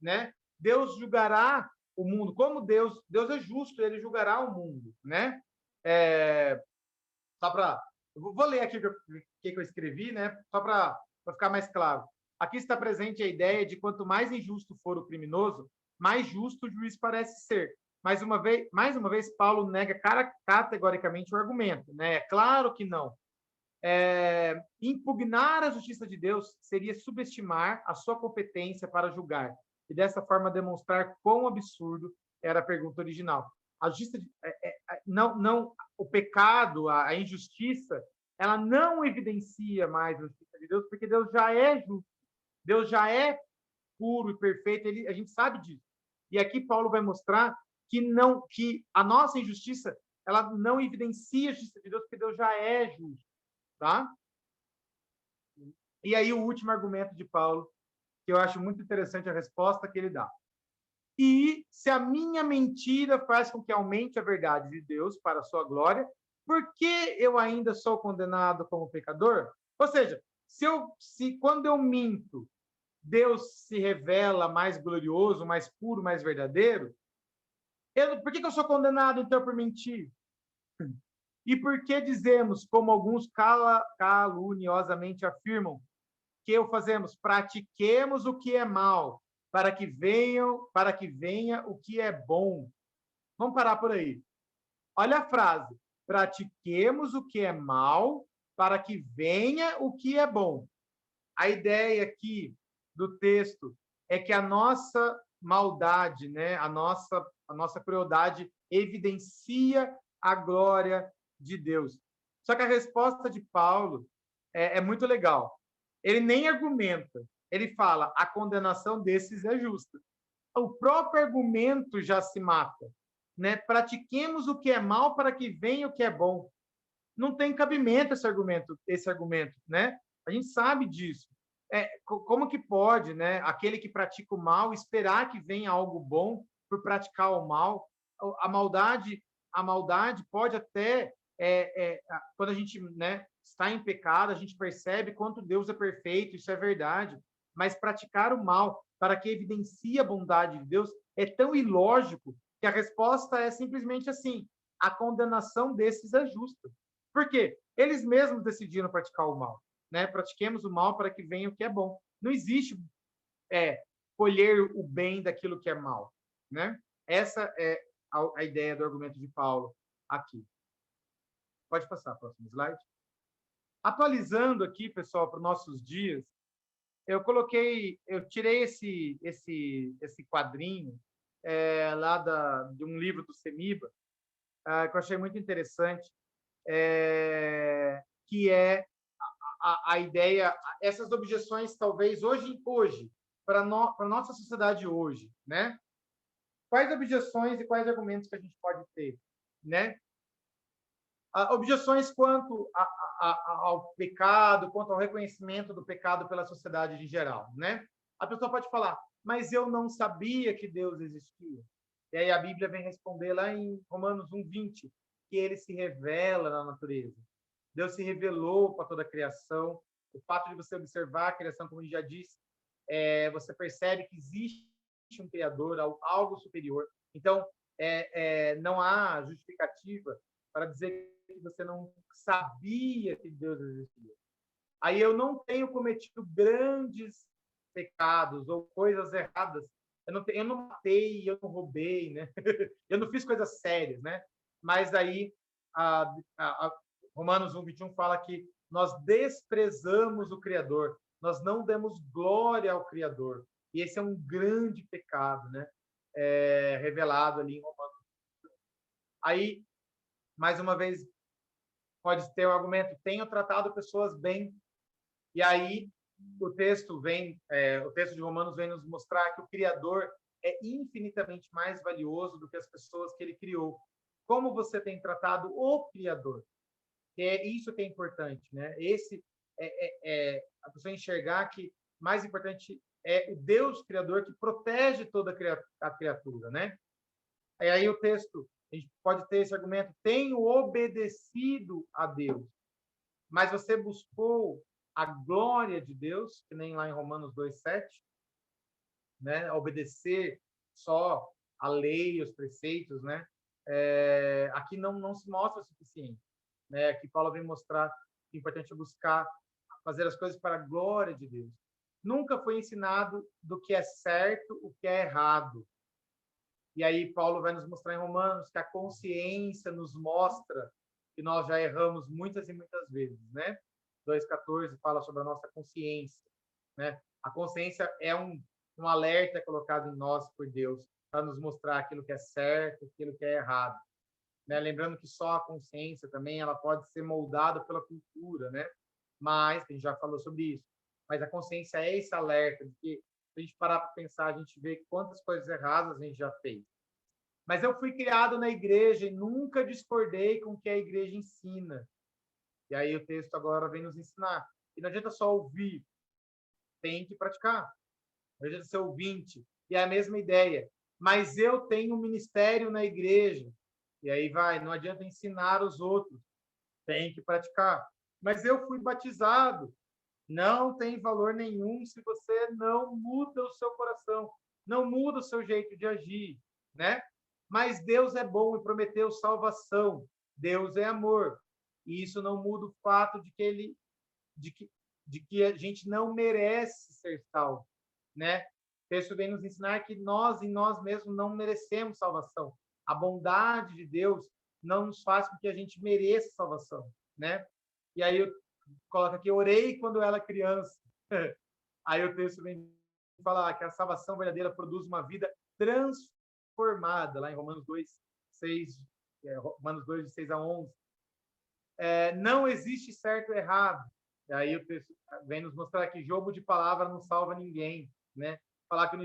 Né? Deus julgará o mundo. Como Deus é justo, ele julgará o mundo. Né? Só para... Vou ler aqui o que eu escrevi, né? Só para ficar mais claro. Aqui está presente a ideia de quanto mais injusto for o criminoso, mais justo o juiz parece ser. Mais uma vez, Paulo nega categoricamente o argumento. Né? É claro que não. Impugnar a justiça de Deus seria subestimar a sua competência para julgar e, dessa forma, demonstrar quão absurdo era a pergunta original. A justiça, o pecado, a injustiça, ela não evidencia mais a justiça de Deus, porque Deus já é justo. Deus já é puro e perfeito, a gente sabe disso. E aqui Paulo vai mostrar que a nossa injustiça, ela não evidencia a justiça de Deus, porque Deus já é justo, tá? E aí o último argumento de Paulo, que eu acho muito interessante a resposta que ele dá. E se a minha mentira faz com que aumente a verdade de Deus para a sua glória, por que eu ainda sou condenado como pecador? Ou seja, se quando eu minto, Deus se revela mais glorioso, mais puro, mais verdadeiro, por que eu sou condenado, então, por mentir? E por que dizemos, como alguns caluniosamente afirmam, que o fazemos? Pratiquemos o que é mal, para que venha o que é bom. Vamos parar por aí. Olha a frase. Pratiquemos o que é mal, para que venha o que é bom. A ideia aqui do texto é que a nossa maldade, né, a nossa crueldade evidencia a glória de Deus. Só que a resposta de Paulo é muito legal. Ele nem argumenta. Ele fala, a condenação desses é justa. O próprio argumento já se mata. Né? Pratiquemos o que é mal para que venha o que é bom. não tem cabimento esse argumento, né? A gente sabe disso. Como que pode, né, aquele que pratica o mal esperar que venha algo bom por praticar o mal? A maldade pode até, quando a gente, né, está em pecado, a gente percebe quanto Deus é perfeito, isso é verdade, mas praticar o mal para que evidencie a bondade de Deus é tão ilógico que a resposta é simplesmente assim: a condenação desses é justa. Por quê? Eles mesmos decidiram praticar o mal, né? Pratiquemos o mal para que venha o que é bom. Não existe colher o bem daquilo que é mal, né? Essa é a ideia do argumento de Paulo aqui. Pode passar, próximo slide. Atualizando aqui, pessoal, para os nossos dias, eu tirei esse quadrinho lá de um livro do Semiba, que eu achei muito interessante, que é a ideia, essas objeções, talvez, hoje para a nossa sociedade hoje, né? Quais objeções e quais argumentos que a gente pode ter, né? Objeções quanto ao pecado, quanto ao reconhecimento do pecado pela sociedade em geral, né? A pessoa pode falar, mas eu não sabia que Deus existia. E aí a Bíblia vem responder lá em Romanos 1:20, que ele se revela na natureza. Deus se revelou para toda a criação. O fato de você observar a criação, como a gente já disse, você percebe que existe um Criador, algo superior. Então, não há justificativa para dizer que você não sabia que Deus existia. Aí eu não tenho cometido grandes pecados ou coisas erradas. Eu não matei, eu não roubei, né? Eu não fiz coisas sérias, né? Mas aí Romanos 1:21 fala que nós desprezamos o Criador, nós não demos glória ao Criador. E esse é um grande pecado, né? Revelado ali em Romanos. Aí, mais uma vez, pode ter o argumento: tenho tratado pessoas bem. E aí o texto de Romanos vem nos mostrar que o Criador é infinitamente mais valioso do que as pessoas que ele criou. Como você tem tratado o Criador? É isso que é importante, né? Esse a pessoa enxergar que mais importante é o Deus Criador que protege toda a criatura, né? E aí o texto, a gente pode ter esse argumento: tenho obedecido a Deus. Mas você buscou a glória de Deus, que nem lá em Romanos 2:7, né? Obedecer só a lei, os preceitos, né? Aqui não se mostra o suficiente, né? Aqui Paulo vem mostrar que é importante buscar fazer as coisas para a glória de Deus. Nunca foi ensinado do que é certo, o que é errado. E aí Paulo vai nos mostrar em Romanos que a consciência nos mostra que nós já erramos muitas e muitas vezes, né? 2:14 fala sobre a nossa consciência, né? A consciência é um alerta colocado em nós por Deus para nos mostrar aquilo que é certo, aquilo que é errado, né? Lembrando que só a consciência também ela pode ser moldada pela cultura, né? Mas a gente já falou sobre isso. Mas a consciência é esse alerta de que, se a gente parar para pensar, a gente vê quantas coisas erradas a gente já fez. Mas eu fui criado na igreja e nunca discordei com o que a igreja ensina. E aí o texto agora vem nos ensinar. E não adianta só ouvir, tem que praticar. Não adianta ser ouvinte. E é a mesma ideia. Mas eu tenho um ministério na igreja. E aí não adianta ensinar os outros, tem que praticar. Mas eu fui batizado. Não tem valor nenhum se você não muda o seu coração, não muda o seu jeito de agir, né? Mas Deus é bom e prometeu salvação. Deus é amor. E isso não muda o fato de que a gente não merece ser salvo, né? O texto vem nos ensinar que nós em nós mesmos não merecemos salvação. A bondade de Deus não nos faz com que a gente mereça salvação, né? E aí eu coloco aqui: orei quando eu era criança. Aí o texto vem falar que a salvação verdadeira produz uma vida transformada, lá em Romanos 2:6, Romanos 2, de 6-11. Não existe certo e errado. E aí o texto vem nos mostrar que jogo de palavra não salva ninguém, né? Falar que não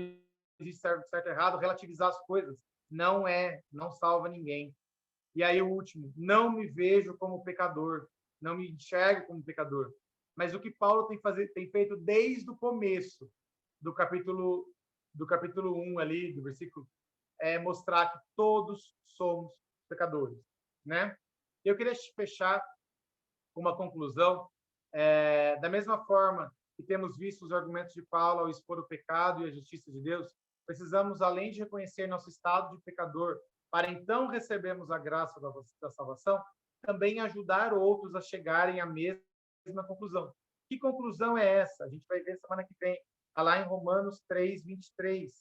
existe certo e errado, relativizar as coisas, não salva ninguém. E aí o último, não me vejo como pecador, não me enxergo como pecador. Mas o que Paulo tem feito desde o começo do capítulo 1 ali, do versículo, é mostrar que todos somos pecadores, né? Eu queria fechar com uma conclusão, da mesma forma que temos visto os argumentos de Paulo ao expor o pecado e a justiça de Deus, precisamos, além de reconhecer nosso estado de pecador, para então recebermos a graça da salvação, também ajudar outros a chegarem à mesma conclusão. Que conclusão é essa? A gente vai ver semana que vem, está lá em Romanos 3:23.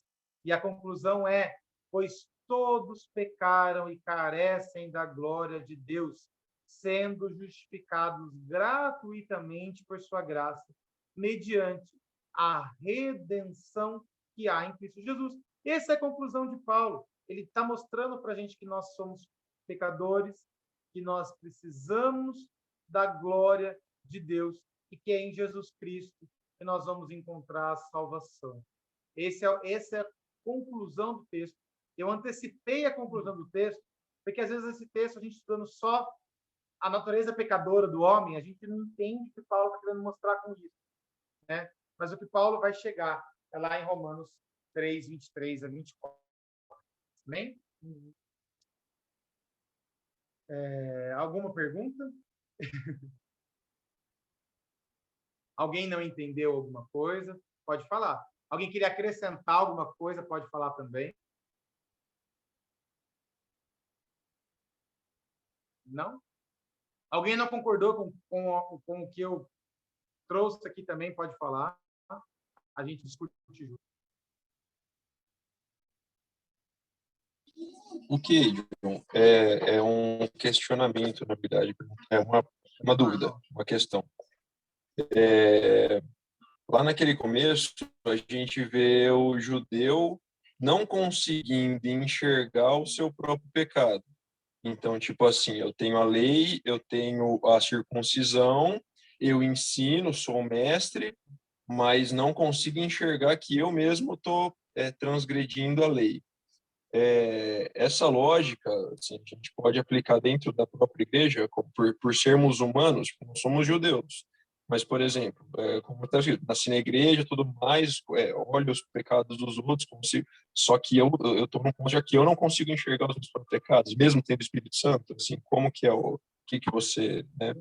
E a conclusão é: pois todos pecaram e carecem da glória de Deus, sendo justificados gratuitamente por sua graça, mediante a redenção que há em Cristo Jesus. Essa é a conclusão de Paulo. Ele está mostrando para a gente que nós somos pecadores, que nós precisamos da glória de Deus e que é em Jesus Cristo que nós vamos encontrar a salvação. Essa é a conclusão do texto. Eu antecipei a conclusão do texto, porque às vezes esse texto, a gente estudando só a natureza pecadora do homem, a gente não entende o que Paulo está querendo mostrar com isso, né? Mas o que Paulo vai chegar é lá em Romanos 3:23-24. Amém? Alguma pergunta? Alguém não entendeu alguma coisa? Pode falar. Alguém queria acrescentar alguma coisa? Pode falar também. Não? Alguém não concordou com o que eu trouxe aqui também? Pode falar. A gente discute junto. O que, John? É um questionamento, na verdade. É uma dúvida, uma questão. Lá naquele começo, a gente vê o judeu não conseguindo enxergar o seu próprio pecado. Então, tipo assim, eu tenho a lei, eu tenho a circuncisão, eu ensino, sou mestre, mas não consigo enxergar que eu mesmo estou transgredindo a lei. Essa lógica, assim, a gente pode aplicar dentro da própria igreja, por sermos humanos, não somos judeus. Mas, por exemplo, como está escrito, nasci na igreja, tudo mais, olho os pecados dos outros, consigo, só que eu estou num ponto já que eu não consigo enxergar os meus próprios pecados, mesmo tendo o Espírito Santo, assim, como que é o que você, né?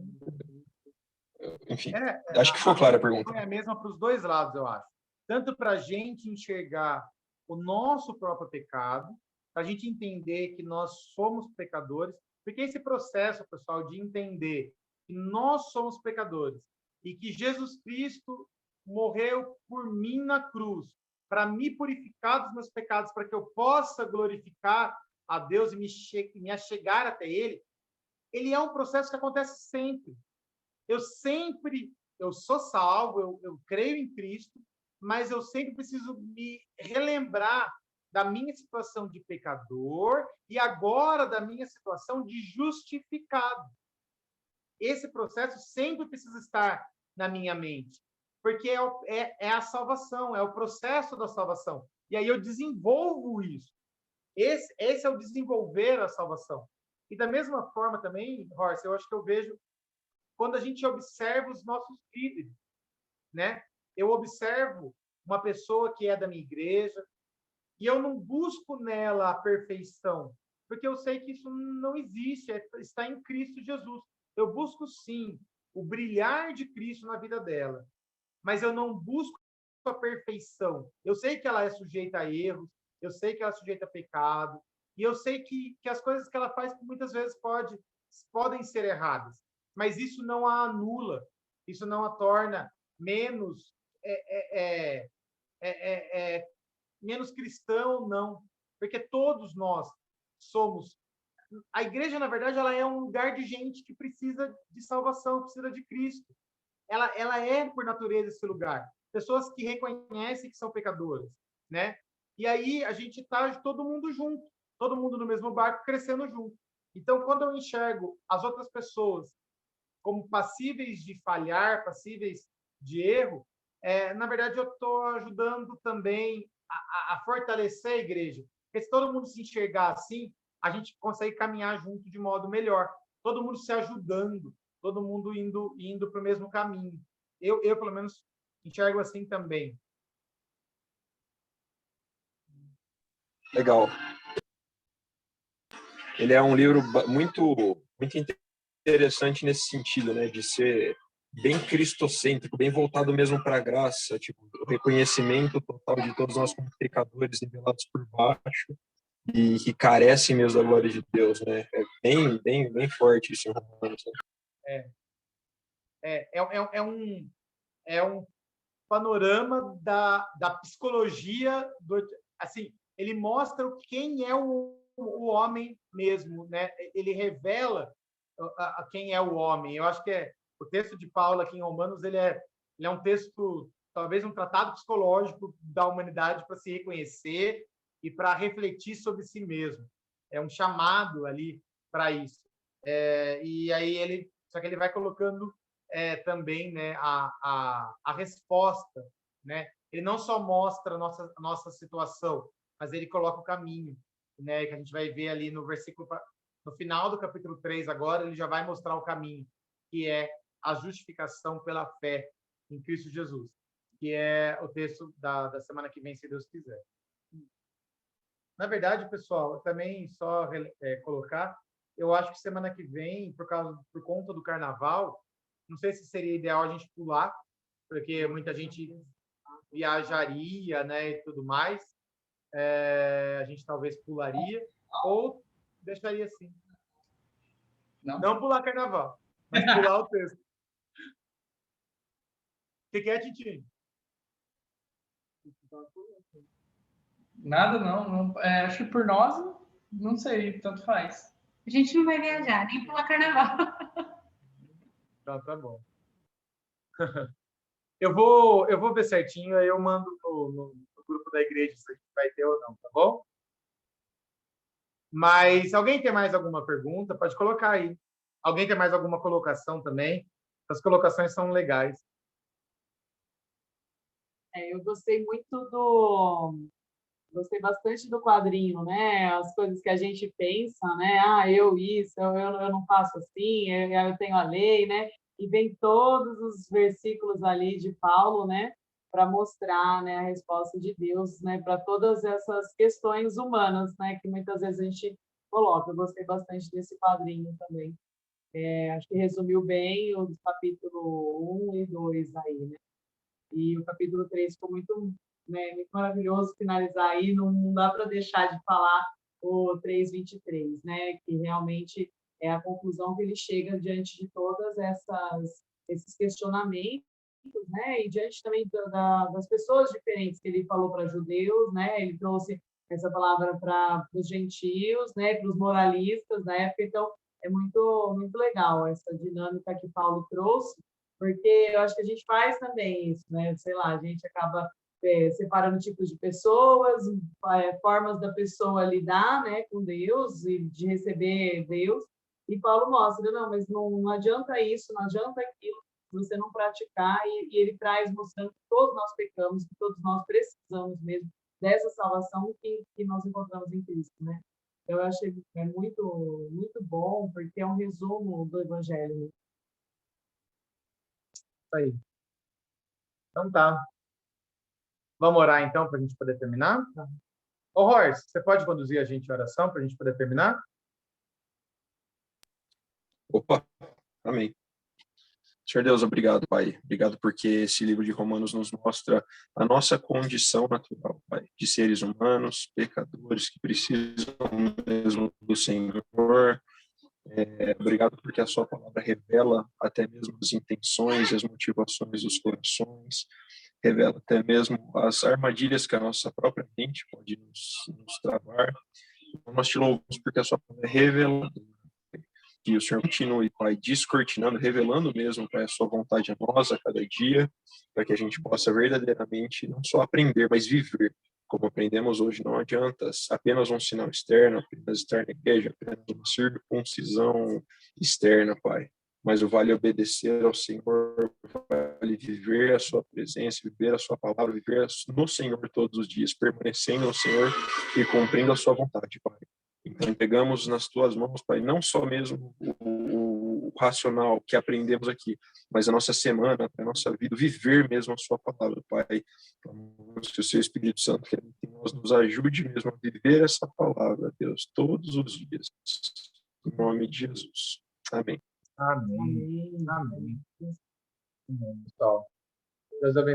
Enfim, acho que ficou clara a pergunta. É a mesma para os dois lados, eu acho. Tanto para a gente enxergar o nosso próprio pecado, para a gente entender que nós somos pecadores, porque esse processo, pessoal, de entender que nós somos pecadores e que Jesus Cristo morreu por mim na cruz, para me purificar dos meus pecados, para que eu possa glorificar a Deus e me achegar até Ele, ele é um processo que acontece sempre. Eu sou salvo, eu creio em Cristo, mas eu sempre preciso me relembrar da minha situação de pecador e agora da minha situação de justificado. Esse processo sempre precisa estar na minha mente, porque é a salvação, é o processo da salvação. E aí eu desenvolvo isso. Esse é o desenvolver a salvação. E da mesma forma também, Horst, eu acho que eu vejo quando a gente observa os nossos líderes, né? Eu observo uma pessoa que é da minha igreja e eu não busco nela a perfeição, porque eu sei que isso não existe, está em Cristo Jesus. Eu busco, sim, o brilhar de Cristo na vida dela, mas eu não busco a perfeição. Eu sei que ela é sujeita a erros, eu sei que ela é sujeita a pecado, e eu sei que as coisas que ela faz muitas vezes podem ser erradas, mas isso não a anula, isso não a torna menos menos cristão, não, porque todos nós somos. A igreja, na verdade, ela é um lugar de gente que precisa de salvação, precisa de Cristo. Ela é, por natureza, esse lugar. Pessoas que reconhecem que são pecadoras, né? E aí a gente está todo mundo junto, todo mundo no mesmo barco, crescendo junto. Então, quando eu enxergo as outras pessoas como passíveis de falhar, passíveis de erro, na verdade, eu estou ajudando também a fortalecer a igreja. Porque se todo mundo se enxergar assim, a gente consegue caminhar junto de modo melhor. Todo mundo se ajudando, todo mundo indo para o mesmo caminho. Eu, pelo menos, enxergo assim também. Legal. Ele é um livro muito interessante nesse sentido, né, de ser bem cristocêntrico, bem voltado mesmo para a graça, tipo, o reconhecimento total de todos nós como pecadores nivelados por baixo e que carecem mesmo da glória de Deus, né? É bem forte isso em Romanos, né? É um panorama da psicologia assim, ele mostra quem é o homem mesmo, né? Ele revela a quem é o homem. Eu acho que o texto de Paulo aqui em Romanos, ele é um texto, talvez um tratado psicológico da humanidade para se reconhecer e para refletir sobre si mesmo. É um chamado ali para isso. E aí só que ele vai colocando também, né, a resposta, né? Ele não só mostra a nossa situação, mas ele coloca o caminho, né? Que a gente vai ver ali no versículo, no final do capítulo 3 agora, ele já vai mostrar o caminho, que é a justificação pela fé em Cristo Jesus, que é o texto da semana que vem, se Deus quiser. Na verdade, pessoal, também só colocar, eu acho que semana que vem, por conta do carnaval, não sei se seria ideal a gente pular, porque muita gente viajaria, né, e tudo mais. A gente talvez pularia, ou deixaria assim. Não pular carnaval, mas pular o texto. O que é, Titinho? Nada, não. Acho que por nós, não sei, tanto faz. A gente não vai viajar, nem pular carnaval. Tá bom. Eu vou ver certinho, aí eu mando no grupo da igreja se a gente vai ter ou não, tá bom? Mas alguém tem mais alguma pergunta? Pode colocar aí. Alguém tem mais alguma colocação também? As colocações são legais. Eu gostei bastante do quadrinho, né? As coisas que a gente pensa, né? Eu não faço assim, eu tenho a lei, né? E vem todos os versículos ali de Paulo, né? Para mostrar, né, a resposta de Deus, né? Para todas essas questões humanas, né? Que muitas vezes a gente coloca. Eu gostei bastante desse quadrinho também. Acho que resumiu bem o capítulo 1 e 2 aí, né? E o capítulo 3 ficou muito, né, muito maravilhoso finalizar aí, não dá para deixar de falar o 3:23, né, que realmente é a conclusão que ele chega diante de todas esses questionamentos, né, e diante também das pessoas diferentes que ele falou para judeus, né, ele trouxe essa palavra para os gentios, né, para os moralistas da época, então é muito legal essa dinâmica que Paulo trouxe, porque eu acho que a gente faz também isso, né? Sei lá, a gente acaba separando tipos de pessoas, formas da pessoa lidar, né, com Deus e de receber Deus. E Paulo mostra, não, mas não adianta isso, não adianta aquilo, se você não praticar. E ele traz mostrando que todos nós pecamos, que todos nós precisamos mesmo dessa salvação que nós encontramos em Cristo, né? Eu achei muito bom, porque é um resumo do Evangelho. Aí. Então tá. Vamos orar então para a gente poder terminar? Ô, Horst, você pode conduzir a gente em oração para a gente poder terminar? Opa, amém. Senhor Deus, obrigado, Pai. Obrigado porque esse livro de Romanos nos mostra a nossa condição natural, Pai, de seres humanos, pecadores que precisam mesmo do Senhor. Obrigado porque a sua palavra revela até mesmo as intenções e as motivações dos corações, revela até mesmo as armadilhas que a nossa própria mente pode nos travar. Então, nós te louvamos porque a sua palavra é reveladora. Que o Senhor continue, Pai, descortinando, revelando mesmo, Pai, a sua vontade a nós a cada dia, para que a gente possa verdadeiramente não só aprender, mas viver. Como aprendemos hoje, não adianta apenas um sinal externo, apenas estar na igreja, apenas uma circuncisão externa, Pai. Mas o vale obedecer ao Senhor, vale viver a sua presença, viver a sua palavra, viver no Senhor todos os dias, permanecendo no Senhor e cumprindo a sua vontade, Pai. Em Então, entregamos nas tuas mãos, Pai, não só mesmo o racional que aprendemos aqui, mas a nossa semana, a nossa vida, viver mesmo a sua palavra, Pai. Que o seu Espírito Santo que nos ajude mesmo a viver essa palavra, Deus, todos os dias. Em nome de Jesus. Amém. Amém. Amém. Amém. Amém, pessoal. Deus abençoe.